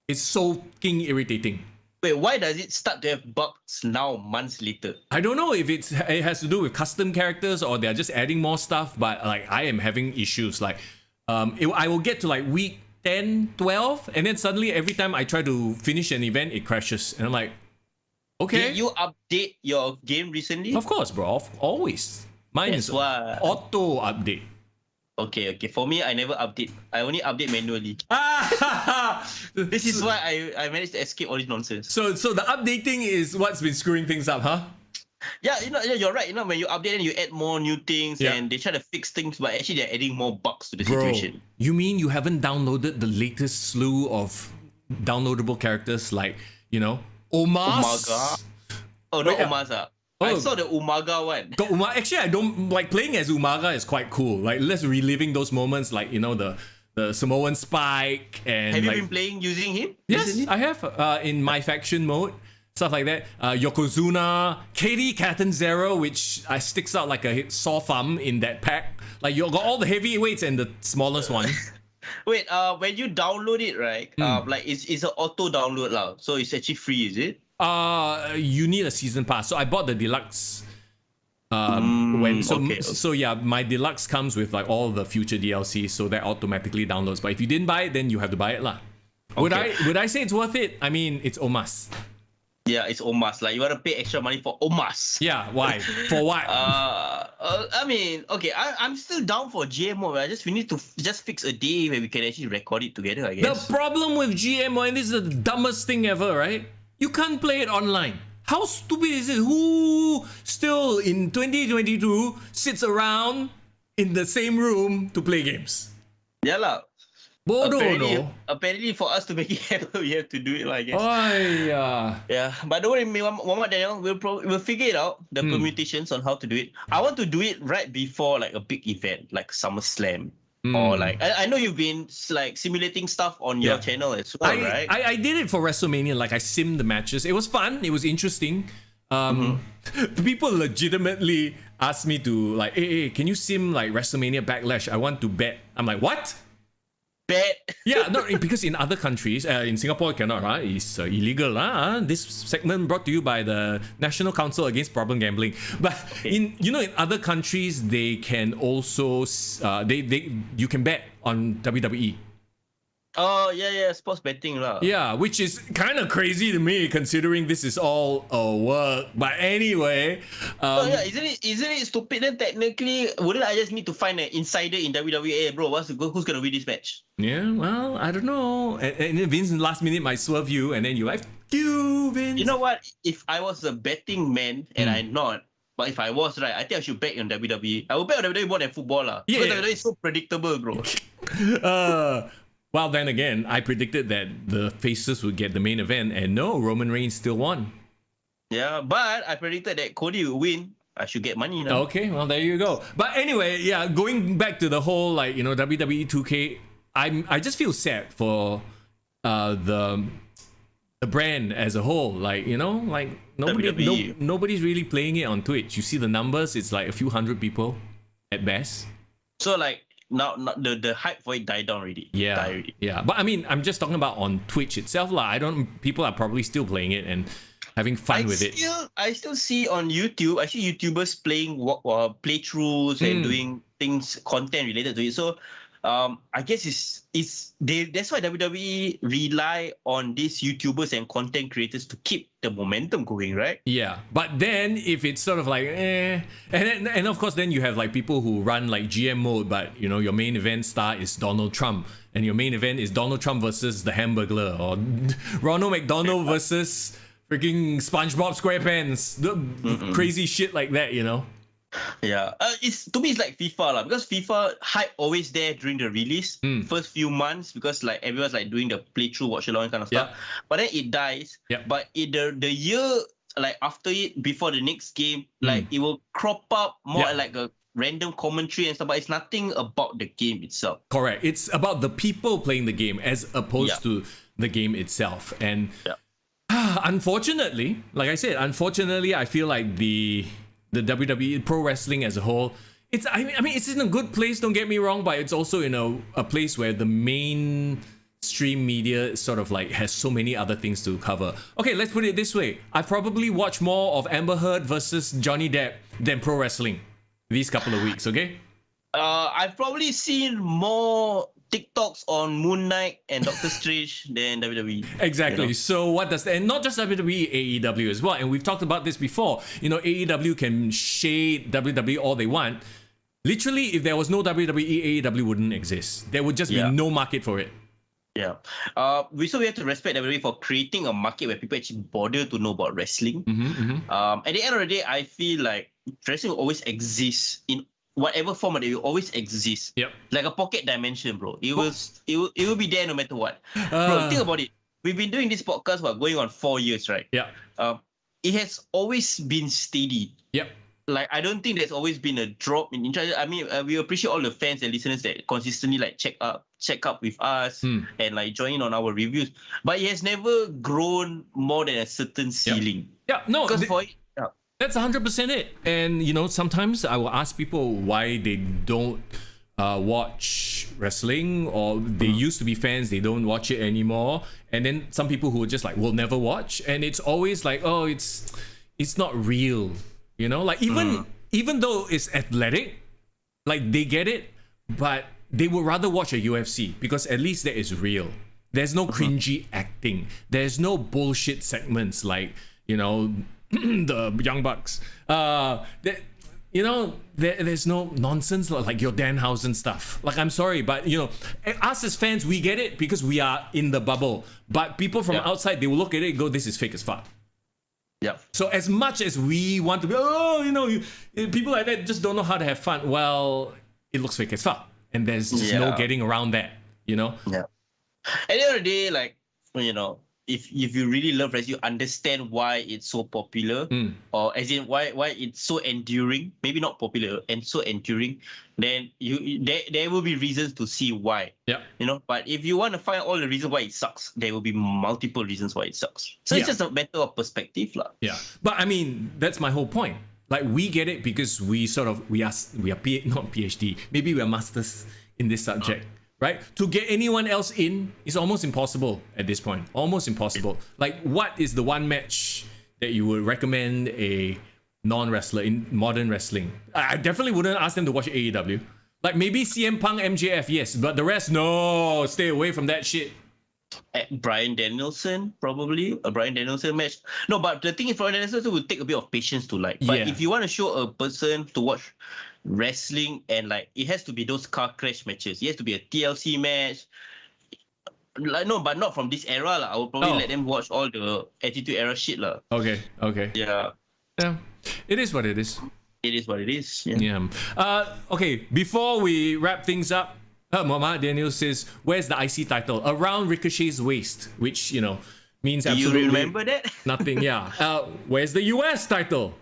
It's so fucking irritating. Wait, why does it start to have bugs now, months later? I don't know if it has to do with custom characters or they're just adding more stuff. But like I am having issues. Like I will get to like week 10, 12, and then suddenly every time I try to finish an event, it crashes. And I'm like, okay. Did you update your game recently? Of course, bro. Always. Mine That's is why. auto update. Okay. For me, I never update. I only update manually. This is why I managed to escape all this nonsense. So the updating is what's been screwing things up, huh? Yeah, you're right. When you update and you add more new things and they try to fix things, but actually they're adding more bugs to the situation. You mean you haven't downloaded the latest slew of downloadable characters like, Omas? Umaga. Oh, no, Omas. I saw the Umaga one. Actually, I don't like playing as Umaga is quite cool. Like, let's reliving those moments, like the Samoan Spike and. Have you been playing using him? Yes, recently? I have in my faction mode. Stuff like that. Yokozuna, Katie Catanzaro, which sticks out like a sore thumb in that pack. Like you got all the heavyweights and the smallest one. Wait, when you download it, right? Like it's an auto download now, so it's actually free, is it? You need a season pass. So I bought the deluxe. So yeah, my deluxe comes with like all the future DLC, so that automatically downloads. But if you didn't buy it, then you have to buy it lah. Okay. Would I say it's worth it? I mean, it's Omas. Yeah, it's Omas. Like you want to pay extra money for Omas. Yeah, why? For what? I mean, okay, I'm still down for GMO. We need to just fix a day where we can actually record it together, I guess. The problem with GMO, and this is the dumbest thing ever, right? You can't play it online. How stupid is it? Who still in 2022 sits around in the same room to play games? Yeah lah. Apparently for us to make it happen, we have to do it, I guess. Yeah, but don't worry, Muhammad Daniel, we'll figure it out, the permutations on how to do it. I want to do it right before like a big event, like SummerSlam. Or like, I know you've been like simulating stuff on your channel as well, right? I did it for WrestleMania, like I simmed the matches. It was fun, it was interesting. People legitimately asked me to like, hey, can you sim like WrestleMania Backlash? I want to bet. I'm like, what? Bet. Yeah, no, because in other countries, in Singapore you cannot, right? It's illegal. This segment brought to you by the National Council Against Problem Gambling. But in other countries, they can also you can bet on WWE. Oh yeah, sports betting lah. Yeah, which is kind of crazy to me considering this is all a work. But anyway, Oh yeah, isn't it stupid? Then technically, wouldn't I just need to find an insider in WWE, bro? Who's gonna win this match? yeah, well, I don't know. And then Vince last minute might swerve you, and then you're like, you, Vince. You know what? If I was a betting man, and I'm not, but if I was, right, I think I should bet on WWE. I will bet on WWE more than football lah. Yeah. Because WWE is so predictable, bro. Well, then again, I predicted that the faces would get the main event, and no, Roman Reigns still won. Yeah, but I predicted that Cody will win. I should get money now. Okay, well, there you go. But anyway, yeah, going back to the whole, like, you know, WWE 2K, I just feel sad for the brand as a whole. Like, you know, like WWE. nobody's really playing it on Twitch. You see the numbers, it's like a few hundred people at best. So like now the hype for it died down already. Yeah, Died already. yeah. But I mean, I'm just talking about on Twitch itself, lah. People are probably still playing it and having fun with it. I still see on YouTube. I see YouTubers playing playthroughs and doing things, content related to it. So, I guess that's why WWE rely on these YouTubers and content creators to keep the momentum going, right? Yeah, but then if it's sort of like and of course then you have like people who run like GM mode, but you know your main event star is Donald Trump, and your main event is Donald Trump versus the Hamburglar, or Ronald McDonald versus freaking SpongeBob SquarePants, crazy shit like that, you know. Yeah, to me it's like FIFA lah, because FIFA hype always there during the release first few months, because like everyone's like doing the playthrough, watch along kind of stuff. But then it dies. But the year like after it, before the next game, like it will crop up more like a random commentary and stuff. But it's nothing about the game itself. Correct. It's about the people playing the game as opposed to the game itself. And unfortunately, like I said, I feel like the WWE pro wrestling as a whole, it's in a good place, don't get me wrong, but it's also in a place where the mainstream media sort of like has so many other things to cover. Okay, let's put it this way. I probably watch more of Amber Heard versus Johnny Depp than pro wrestling these couple of weeks, okay? I've probably seen more TikToks on Moon Knight and Doctor Strange than WWE. Exactly. You know? So what does that, and not just WWE, AEW as well. And we've talked about this before. You know, AEW can shade WWE all they want. Literally, if there was no WWE, AEW wouldn't exist. There would just be no market for it. Yeah. We have to respect WWE for creating a market where people actually bother to know about wrestling. At the end of the day, I feel like wrestling will always exists in whatever format. It will always exist. Yep. Like a pocket dimension, bro. It will be there no matter what. Bro, think about it. We've been doing this podcast for going on 4 years, right? Yeah. It has always been steady. Yep. Like, I don't think there's always been a drop in interest. I mean, we appreciate all the fans and listeners that consistently like check up with us and like join in on our reviews. But it has never grown more than a certain ceiling. Yeah, no. Because for it, that's 100% it. And, you know, sometimes I will ask people why they don't watch wrestling, or they used to be fans, they don't watch it anymore. And then some people who are just like, will never watch. And it's always like, oh, it's not real. You know, like even though it's athletic, like they get it, but they would rather watch a UFC because at least that is real. There's no cringy acting. There's no bullshit segments like, you know, the Young Bucks. There's no nonsense like your Danhausen stuff. Like, I'm sorry, but you know, us as fans, we get it because we are in the bubble. But people from outside, they will look at it and go, "This is fake as fuck." Yeah. So as much as we want to be, people like that just don't know how to have fun. Well, it looks fake as fuck, and there's just no getting around that. You know. Yeah. At the end of the day, like, you know, if you really love wrestling, you understand why it's so popular, or as in why it's so enduring. Maybe not popular and so enduring. Then there will be reasons to see why. Yeah. You know, but if you want to find all the reasons why it sucks, there will be multiple reasons why it sucks. So it's just a matter of perspective, lah. Yeah. But I mean, that's my whole point. Like, we get it because we are not PhD. Maybe we are masters in this subject. Right? To get anyone else in is almost impossible at this point. Almost impossible. Like, what is the one match that you would recommend a non-wrestler in modern wrestling? I definitely wouldn't ask them to watch AEW. Like maybe CM Punk, MJF, yes, but the rest, no, stay away from that shit. Bryan Danielson, probably a Bryan Danielson match. No, but the thing is, Bryan Danielson will take a bit of patience to like. But if you want to show a person to watch wrestling and like, it has to be those car crash matches. It has to be a TLC match. Like no, but not from this era lah. I will probably let them watch all the Attitude Era shit lah. Okay. Yeah. It is what it is. It is what it is. Yeah. Okay, before we wrap things up, Mama Daniel says, where's the IC title? Around Ricochet's waist, which, you know, means absolutely you remember that? nothing. Yeah. Where's the US title?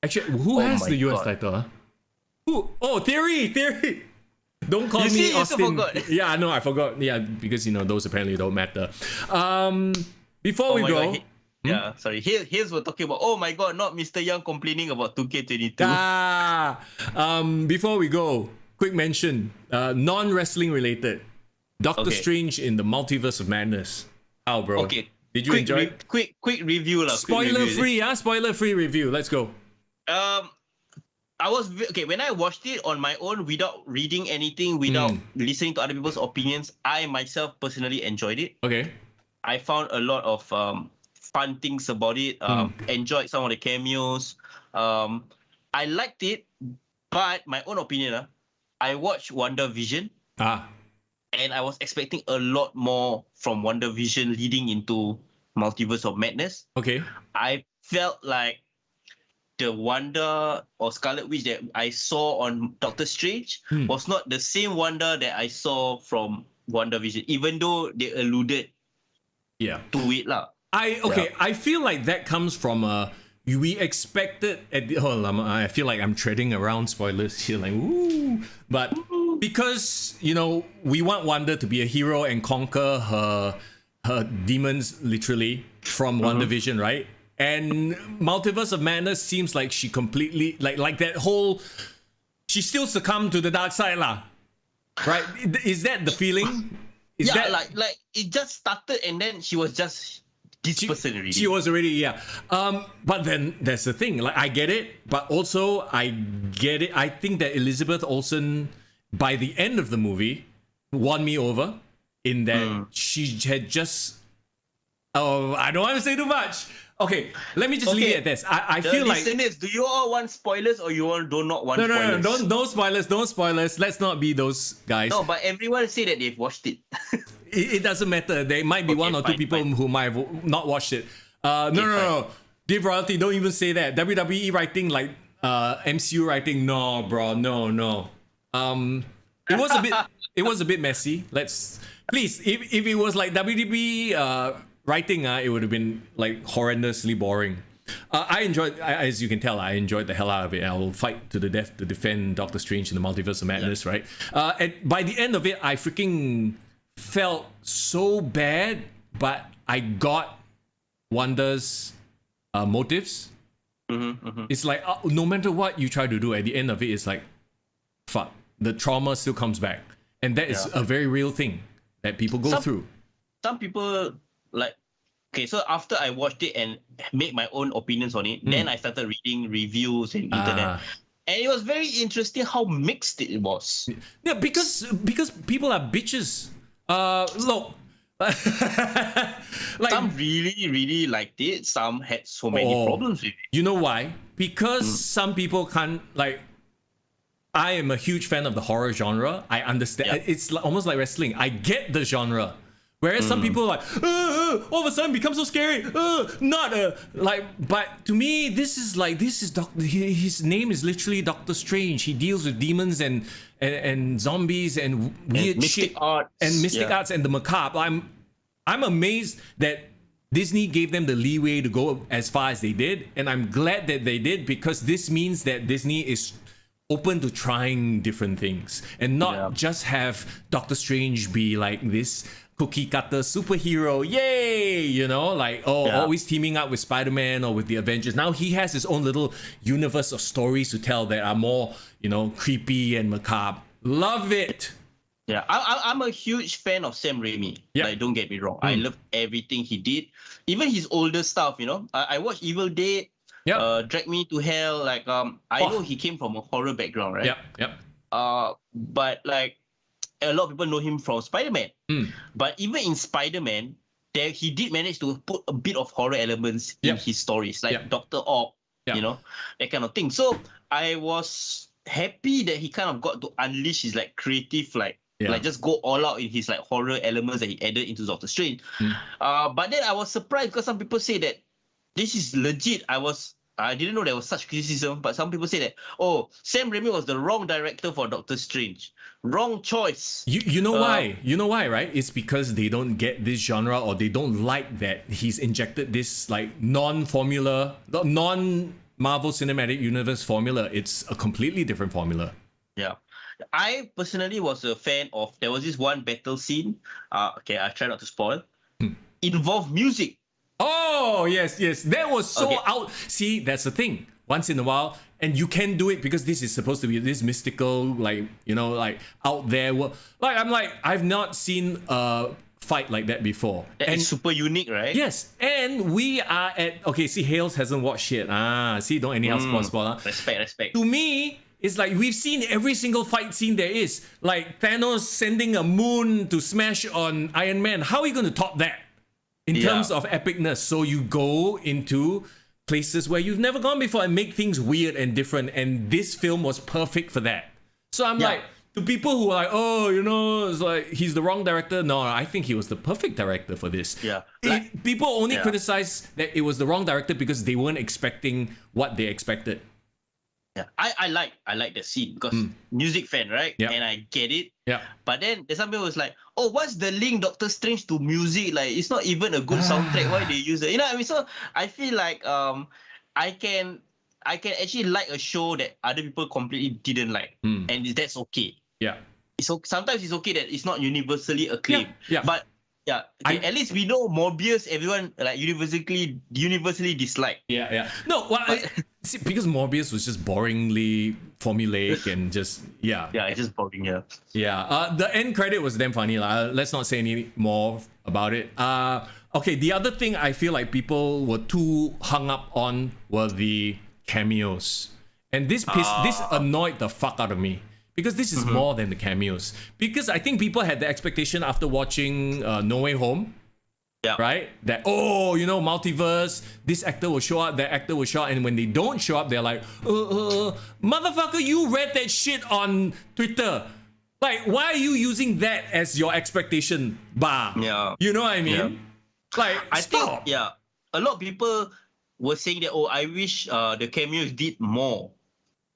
Actually, who has the US title? Huh? Who? Oh, Theory. Don't call me Austin. Yeah, I know, I forgot. Yeah, because, you know, those apparently don't matter. Before we go... God. Yeah, sorry. Here's we're talking about. Oh my God, not Mister Young complaining about 2K22. Before we go, quick mention, non-wrestling related. Doctor Strange in the Multiverse of Madness. How, bro? Okay. Did you enjoy it? Quick review lah. Spoiler-free review. Let's go. I was when I watched it on my own without reading anything, without listening to other people's opinions, I myself personally enjoyed it. Okay. I found a lot of fun things about it. Enjoyed some of the cameos. I liked it, but my own opinion, I watched WandaVision. And I was expecting a lot more from WandaVision leading into Multiverse of Madness. Okay. I felt like the Wanda or Scarlet Witch that I saw on Doctor Strange was not the same Wanda that I saw from WandaVision, even though they alluded to it lah. I feel like that comes from we expected I feel like I'm treading around spoilers here, like woo, but because, you know, we want Wanda to be a hero and conquer her demons literally from WandaVision, right? And Multiverse of Madness seems like she completely like that whole, she still succumbed to the dark side lah, right? Is that the feeling? Is that like it just started and then she was just this person already. She was already, but then there's the thing, like I get it, but also I get it. I think that Elizabeth Olsen, by the end of the movie, won me over in that she had just. Oh, I don't want to say too much. Okay, let me just leave it at this. I feel like. Do you all want spoilers or you all do not want spoilers? No spoilers, no spoilers. Let's not be those guys. No, but everyone say that they've watched it. It doesn't matter. There might be one or two people who might have not watched it. No. Dave Royalty, don't even say that. WWE writing like MCU writing. No, bro, no. It was a bit messy. Please, if it was like WWE writing, it would have been like horrendously boring. I enjoyed, as you can tell, I enjoyed the hell out of it. I will fight to the death to defend Doctor Strange in the Multiverse of Madness, right? And by the end of it, I freaking felt so bad, but I got Wanda's motives. It's like no matter what you try to do, at the end of it, it's like, fuck, the trauma still comes back, and that is a very real thing that people go through. Some people so after I watched it and made my own opinions on it, then I started reading reviews and internet. And it was very interesting how mixed it was. Yeah, because people are bitches. Look. Like, some really liked it. Some had so many problems with it. You know why? Because some people can't, like, I am a huge fan of the horror genre. I understand. It's almost like wrestling. I get the genre. Whereas some people are like, all of a sudden becomes so scary. But to me, his name is literally Doctor Strange. He deals with demons and zombies and weird mystic shit arts. And mystic arts and the macabre. I'm amazed that Disney gave them the leeway to go as far as they did, and I'm glad that they did, because this means that Disney is open to trying different things and not just have Doctor Strange be like this cookie cutter superhero, yay, you know, like always teaming up with Spider-Man or with the Avengers. Now he has his own little universe of stories to tell that are more, you know, creepy and macabre. Love it. Yeah, I'm a huge fan of Sam Raimi. Like, don't get me wrong, I love everything he did, even his older stuff. You know, I watched Evil Dead, Drag Me to Hell. Like, I know he came from a horror background, right? But like a lot of people know him from Spider-Man. But even in Spider-Man, he did manage to put a bit of horror elements in his stories, like Dr. Ock, you know, that kind of thing. So I was happy that he kind of got to unleash his like creative, like just go all out in his like horror elements that he added into Doctor Strange. But then I was surprised because some people say that this is legit. I didn't know there was such criticism, but some people say that, oh, Sam Raimi was the wrong director for Doctor Strange. Wrong choice. You know why? You know why, right? It's because they don't get this genre, or they don't like that he's injected this like non-Marvel Cinematic Universe formula. It's a completely different formula. Yeah. I personally was a fan of, there was this one battle scene, okay, I try not to spoil, involved music. Oh, yes. That was so out. See, that's the thing. Once in a while, and you can do it because this is supposed to be this mystical, like, you know, like out there. Like, I've not seen a fight like that before. It's super unique, right? Yes. And we are at, okay, see, Hales hasn't watched yet. See, don't anyhow spoil. Respect. To me, it's like we've seen every single fight scene there is. Like Thanos sending a moon to smash on Iron Man. How are you going to top that? In terms of epicness, so you go into places where you've never gone before and make things weird and different, and this film was perfect for that. So I'm like, to people who are like, oh, you know, it's like he's the wrong director. No, I think he was the perfect director for this. People only criticize that it was the wrong director because they weren't expecting what they expected. Yeah, I like the scene because music fan, right? And I get it. But then there's some people who's like, oh, what's the link Doctor Strange to music? Like, it's not even a good soundtrack. Why they use it? You know what I mean? So I feel like I can actually like a show that other people completely didn't like, and that's okay. Sometimes it's okay that it's not universally acclaimed. But at least we know Morbius, everyone like universally dislike. No, well, see, because Morbius was just boringly formulaic and just it's just boring. The end credit was damn funny. Let's not say any more about it. Okay, the other thing I feel like people were too hung up on were the cameos, and this annoyed the fuck out of me. Because this is more than the cameos. Because I think people had the expectation after watching No Way Home, right? That, oh, you know, multiverse, this actor will show up, that actor will show up, and when they don't show up, they're like, motherfucker, you read that shit on Twitter. Like, why are you using that as your expectation bar? You know what I mean? Like, I think, a lot of people were saying that, oh, I wish the cameos did more.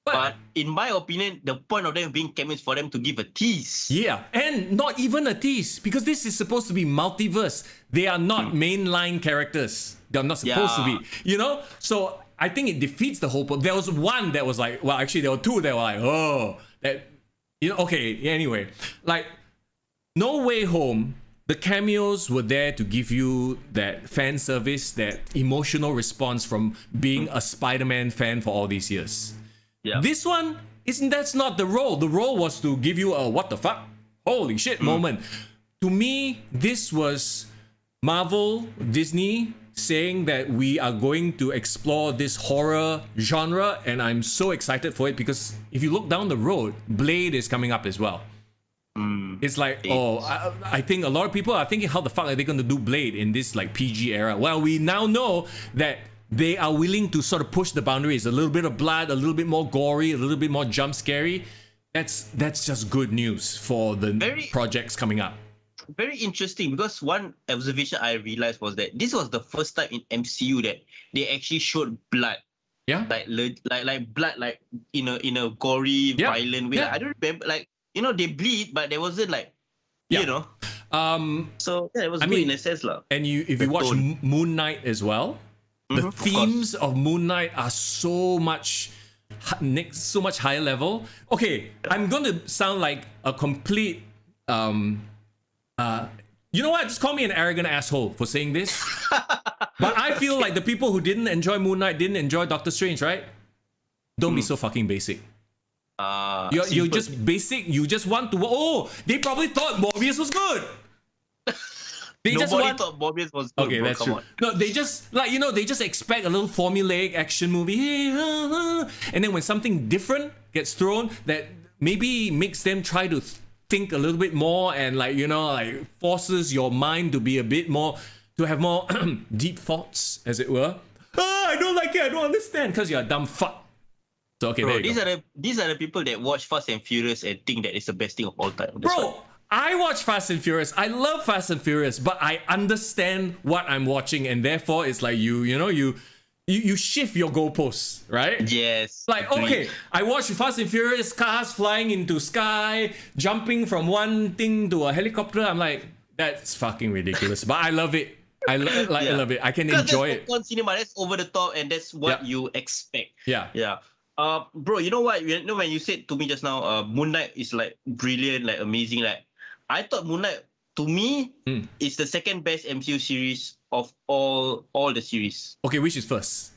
But in my opinion, the point of them being cameos for them to give a tease. Yeah, and not even a tease, because this is supposed to be multiverse. They are not mainline characters. They're not supposed to be, you know? So I think it defeats the whole point. There was one that was like, well, actually there were two that were like, oh, that, you know, okay, anyway. Like, No Way Home, the cameos were there to give you that fan service, that emotional response from being a Spider-Man fan for all these years. This one, that's not the role. The role was to give you a what the fuck, holy shit moment. To me, this was Marvel, Disney saying that we are going to explore this horror genre, and I'm so excited for it because if you look down the road, Blade is coming up as well. It's like, I think a lot of people are thinking, how the fuck are they going to do Blade in this like PG era? Well, we now know that they are willing to sort of push the boundaries. A little bit of blood, a little bit more gory, a little bit more jump scary. That's just good news for the projects coming up. Very interesting, because one observation I realized was that this was the first time in MCU that they actually showed blood. Like blood, like in a gory, violent way. Like, I don't remember, like, you know, they bleed, but there wasn't like, you know. So it was good in a sense, lah. And if you watch Moon Knight as well. The themes of Moon Knight are so much higher level. Okay, I'm going to sound like a complete... you know what? Just call me an arrogant asshole for saying this. But I feel like the people who didn't enjoy Moon Knight didn't enjoy Doctor Strange, right? Don't be so fucking basic. You're just basic. You just want to... Oh, they probably thought Morbius was good. Nobody thought Morbius was good. Okay, that's true. No, they just, like, you know, they just expect a little formulaic action movie. And then when something different gets thrown, that maybe makes them try to think a little bit more and like, you know, like forces your mind to be a bit more, to have more deep thoughts, as it were. I don't like it, I don't understand, because you're a dumb fuck. So okay, Bro, there you go. these are the people that watch Fast and Furious and think that it's the best thing of all time. That's Bro, why. I watch Fast and Furious. I love Fast and Furious, but I understand what I'm watching, and therefore it's like you shift your goalposts, right? Yes. Like, agreed. okay, I watch Fast and Furious, cars flying into sky, jumping from one thing to a helicopter. I'm like, that's fucking ridiculous, but I love it. I love it. I can enjoy it. That's cinema. That's over the top, and that's what you expect. Yeah. Yeah. Bro, you know what? You know when you said to me just now, Moon Knight is like brilliant, like amazing. Like, I thought Moon Knight, to me, is the second best MCU series of all the series. Okay, which is first?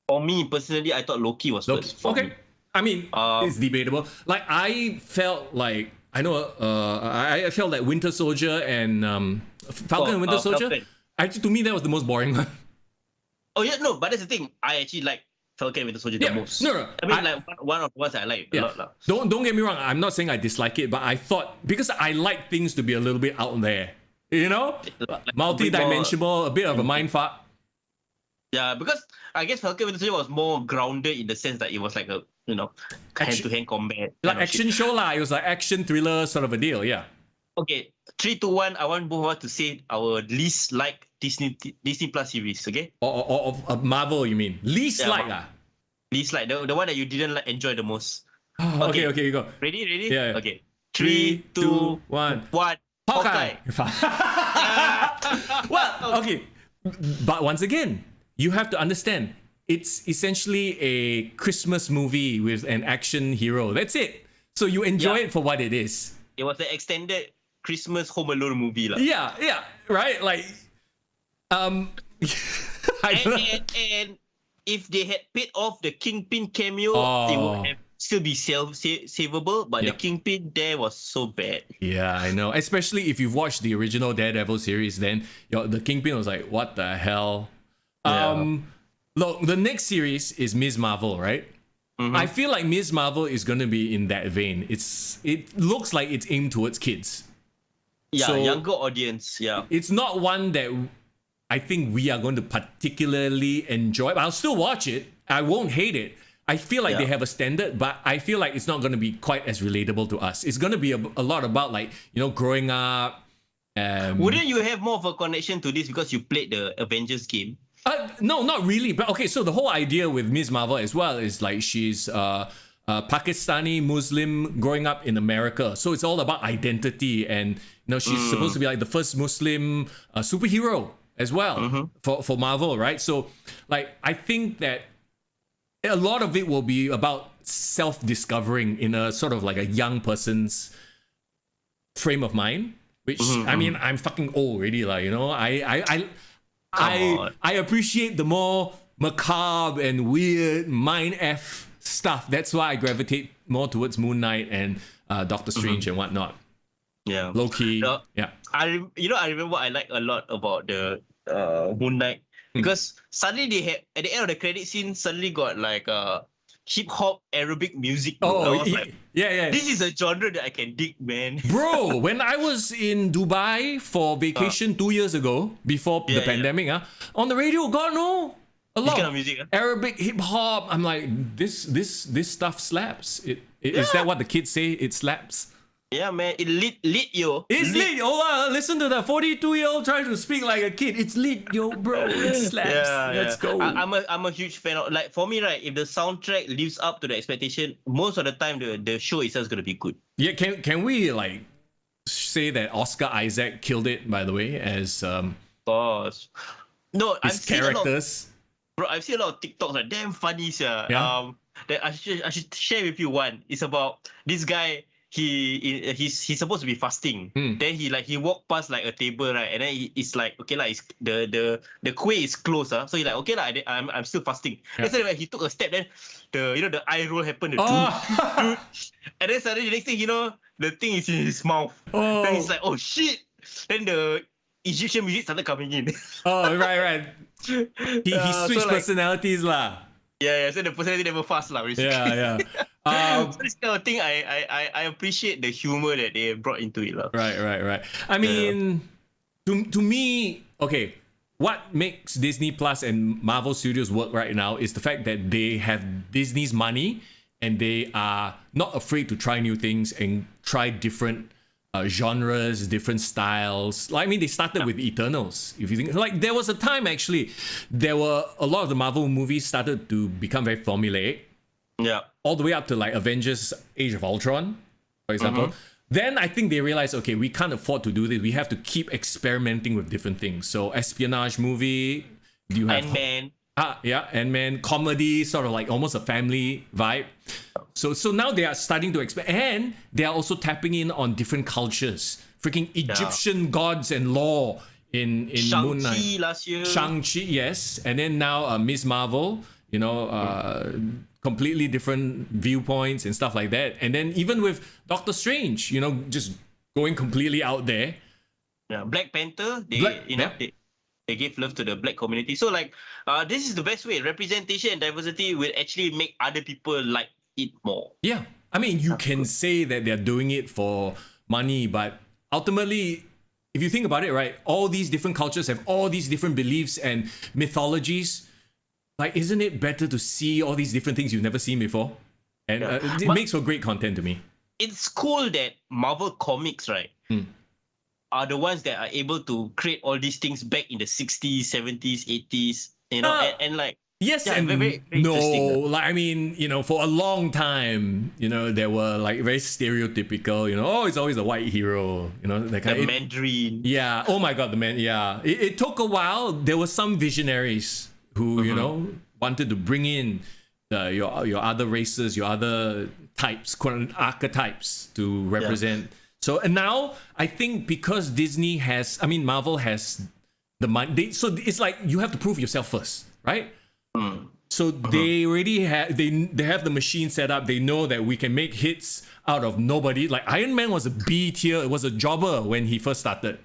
For me personally, I thought Loki was first. For me. I mean, it's debatable. Like, I felt like I felt like Winter Soldier and Falcon and Winter Soldier. Falcon. Actually, to me, that was the most boring one. Oh yeah, no, but that's the thing. I actually like Falcon and Winter Soldier the most. No. I mean, like one of the ones I like a lot. Don't get me wrong. I'm not saying I dislike it, but I thought, because I like things to be a little bit out there, you know, Like multi-dimensional, a bit of a mind fuck. Yeah, because I guess Falcon and Winter Soldier was more grounded in the sense that it was like a hand-to-hand combat. Like action show lah. It was like action thriller sort of a deal. Yeah. Okay, 3, 2, 1. I want both of us to say our least like Disney Plus series. Okay, Or of Marvel, you mean? Least like lah. least like the one that you didn't like, enjoy the most. Okay, you go. Ready? Yeah. Okay. 3, 2, 1. 1. Hawkeye. Well, okay. But once again, you have to understand, it's essentially a Christmas movie with an action hero. That's it. So you enjoy it for what it is. It was an extended Christmas Home Alone movie lah. Yeah, right? Like, And if they had paid off the Kingpin cameo, it would have still be savable. But the Kingpin there was so bad. yeah, I know. Especially if you've watched the original Daredevil series, then the Kingpin was like, what the hell? Yeah. Look, the next series is Ms. Marvel, right? I feel like Ms. Marvel is going to be in that vein. It looks like it's aimed towards kids. Yeah, So- younger audience. Yeah. It's not one that I think we are going to particularly enjoy. But I'll still watch it. I won't hate it. I feel like they have a standard, but I feel like it's not going to be quite as relatable to us. It's going to be a lot about, like, growing up. Wouldn't you have more of a connection to this because you played the Avengers game? No, not really. But okay, so the whole idea with Ms. Marvel as well is like she's Pakistani Muslim growing up in America. So it's all about identity, and she's supposed to be like the first Muslim superhero as well for Marvel, right? So like I think that a lot of it will be about self-discovering in a sort of like a young person's frame of mind. Which I mean, I'm fucking old already, like, I appreciate the more macabre and weird mind F stuff. That's why I gravitate more towards Moon Knight and Doctor Strange and whatnot. Yeah. Low-key. Yeah. I remember what I like a lot about the Moon Knight, because suddenly they had, at the end of the credit scene, suddenly got like hip hop Arabic music. Oh, I was like, yeah. this is a genre that I can dig, man. Bro, when I was in Dubai for vacation 2 years ago, before the pandemic, on the radio, God no, a lot kind of music, Arabic hip hop. I'm like, this stuff slaps. Is that what the kids say? It slaps. Yeah, man, it lit yo. It's lit. Oh, listen to the 42-year-old trying to speak like a kid. It's lit, yo, bro. It slaps. Let's go. I'm a huge fan of, like, for me, right, if the soundtrack lives up to the expectation, most of the time the show itself is gonna be good. Yeah, can we like say that Oscar Isaac killed it, by the way, as Boss. No, his characters? Bro, I've seen a lot of TikToks like damn funny, sir. Yeah. That I should share with you one. It's about this guy. He's supposed to be fasting. Then he walked past like a table, right? And then it's like, okay lah, it's the kueh is closed, so he's like, okay lah, I'm still fasting. Yeah. Then suddenly he took a step, then the eye roll happened. And then suddenly the next thing the thing is in his mouth. Then he's like, oh shit. Then the Egyptian music started coming in. Oh, right. He switched so like, personalities lah. Yeah. So the personality never fast lah, basically. Yeah. So this kind of thing, I appreciate the humor that they brought into it. Right. I mean, to me, okay, what makes Disney Plus and Marvel Studios work right now is the fact that they have Disney's money and they are not afraid to try new things and try different genres, different styles. Like, I mean, they started with Eternals. If you think, like, there was a time actually, there were a lot of the Marvel movies started to become very formulaic. Yeah. All the way up to like Avengers: Age of Ultron, for example. Then I think they realized, okay, we can't afford to do this. We have to keep experimenting with different things. So espionage movie, you have Ant-Man. Ant-Man, comedy, sort of like almost a family vibe. So now they are starting to expand, and they are also tapping in on different cultures. Freaking Egyptian gods and lore in Moon Knight. Shang-Chi last year. Shang-Chi, yes. And then now Ms. Marvel, you know, completely different viewpoints and stuff like that. And then even with Doctor Strange, you know, just going completely out there. Yeah, Black Panther, they gave love to the black community. So like, this is the best way. Representation and diversity will actually make other people like it more. Yeah. I mean, you can say that they're doing it for money, but ultimately, if you think about it, right, all these different cultures have all these different beliefs and mythologies. Like, isn't it better to see all these different things you've never seen before? And it makes for great content to me. It's cool that Marvel Comics, right, are the ones that are able to create all these things back in the 60s, 70s, 80s, you know, and like, yes, yeah, and very no, interesting. like, I mean, you know, for a long time, you know, there were like very stereotypical, you know, oh, it's always a white hero, you know, that kind The of Mandarin. Yeah. Oh my God, the man. Yeah. It took a while. There were some visionaries who, you know, wanted to bring in your other races, your other types, archetypes to represent. So, and now I think because Marvel has the money, so it's like you have to prove yourself first, right? So they already have they have the machine set up. They know that we can make hits out of nobody. Like Iron Man was a B tier. It was a jobber when he first started.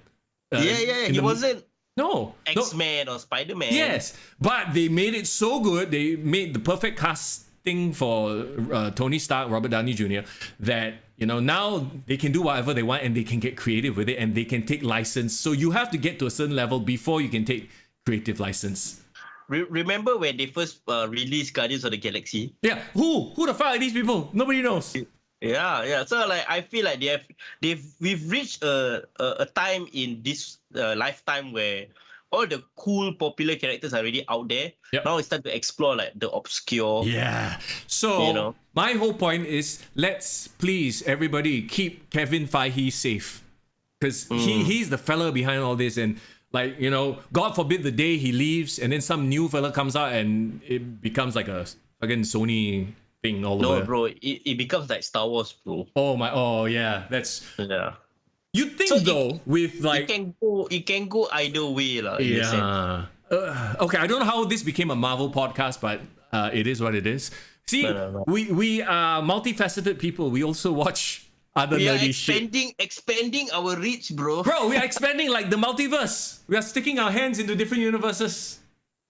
He wasn't No. X-Men or Spider-Man. Yes, but they made it so good. They made the perfect casting for Tony Stark, Robert Downey Jr. that, you know, now they can do whatever they want and they can get creative with it and they can take license. So you have to get to a certain level before you can take creative license. Remember when they first released Guardians of the Galaxy? Yeah. Who the fuck are these people? Nobody knows. Yeah. So like, I feel like we've reached a time in this lifetime where all the cool popular characters are already out there. Yep. Now it's time to explore like the obscure. Yeah. So you know, my whole point is, let's please everybody keep Kevin Feige safe, because he's the fella behind all this. And like, you know, God forbid the day he leaves and then some new fella comes out and it becomes like a fucking Sony thing all over. No, bro, it becomes like Star Wars, bro. Oh yeah, that's Yeah. You think So though with like it can go either way, lah. yeah. Okay, I don't know how this became a Marvel podcast, but it is what it is. See, No. we are multifaceted people. We also watch other We are nerdy shit. expanding our reach, bro. Bro, we are expanding like the multiverse. We are sticking our hands into different universes.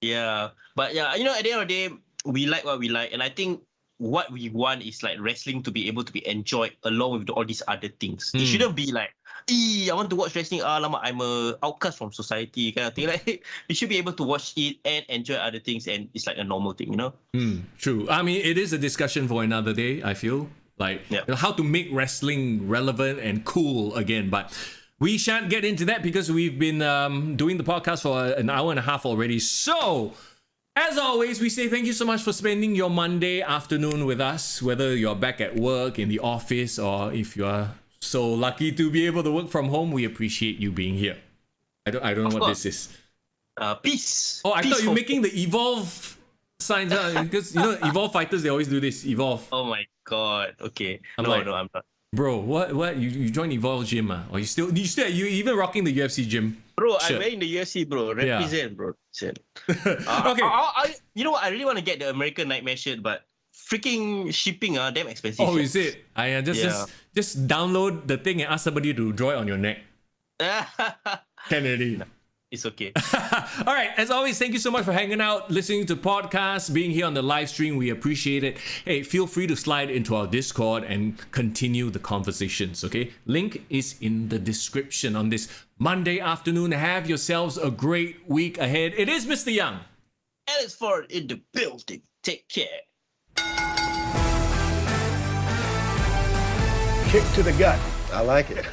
Yeah, but yeah, you know, at the end of the day, we like what we like, and I think what we want is like wrestling to be able to be enjoyed along with all these other things. It shouldn't be like, I want to watch wrestling. Lama, I'm a outcast from society kind of thing. Like, you should be able to watch it and enjoy other things, and it's like a normal thing, you know. True. I mean, it is a discussion for another day, I feel. Like, you know, how to make wrestling relevant and cool again. But we shan't get into that because we've been doing the podcast for an hour and a half already. So, as always, we say thank you so much for spending your Monday afternoon with us, whether you're back at work, in the office, or if you're so lucky to be able to work from home. We appreciate you being here. I don't know what this is. Peace. Oh, I Peace thought you're making the Evolve signs, because you know Evolve fighters, they always do this. Evolve. Oh my god. Okay. I'm No, like, I'm not. Bro, what? You joined Evolve gym, or you even rocking the UFC gym? Bro, Shirt. I'm wearing the UFC, bro. Represent, bro. Represent. Okay. You know what? I really want to get the American Nightmare shirt, but freaking shipping, damn expensive. Oh, is it? I just download the thing and ask somebody to draw it on your neck. Can already. It's okay. All right. As always, thank you so much for hanging out, listening to podcasts, being here on the live stream. We appreciate it. Hey, feel free to slide into our Discord and continue the conversations, okay? Link is in the description on this Monday afternoon. Have yourselves a great week ahead. It is Mr. Young. Alex Ford in the building. Take care. Kick to the gut. I like it.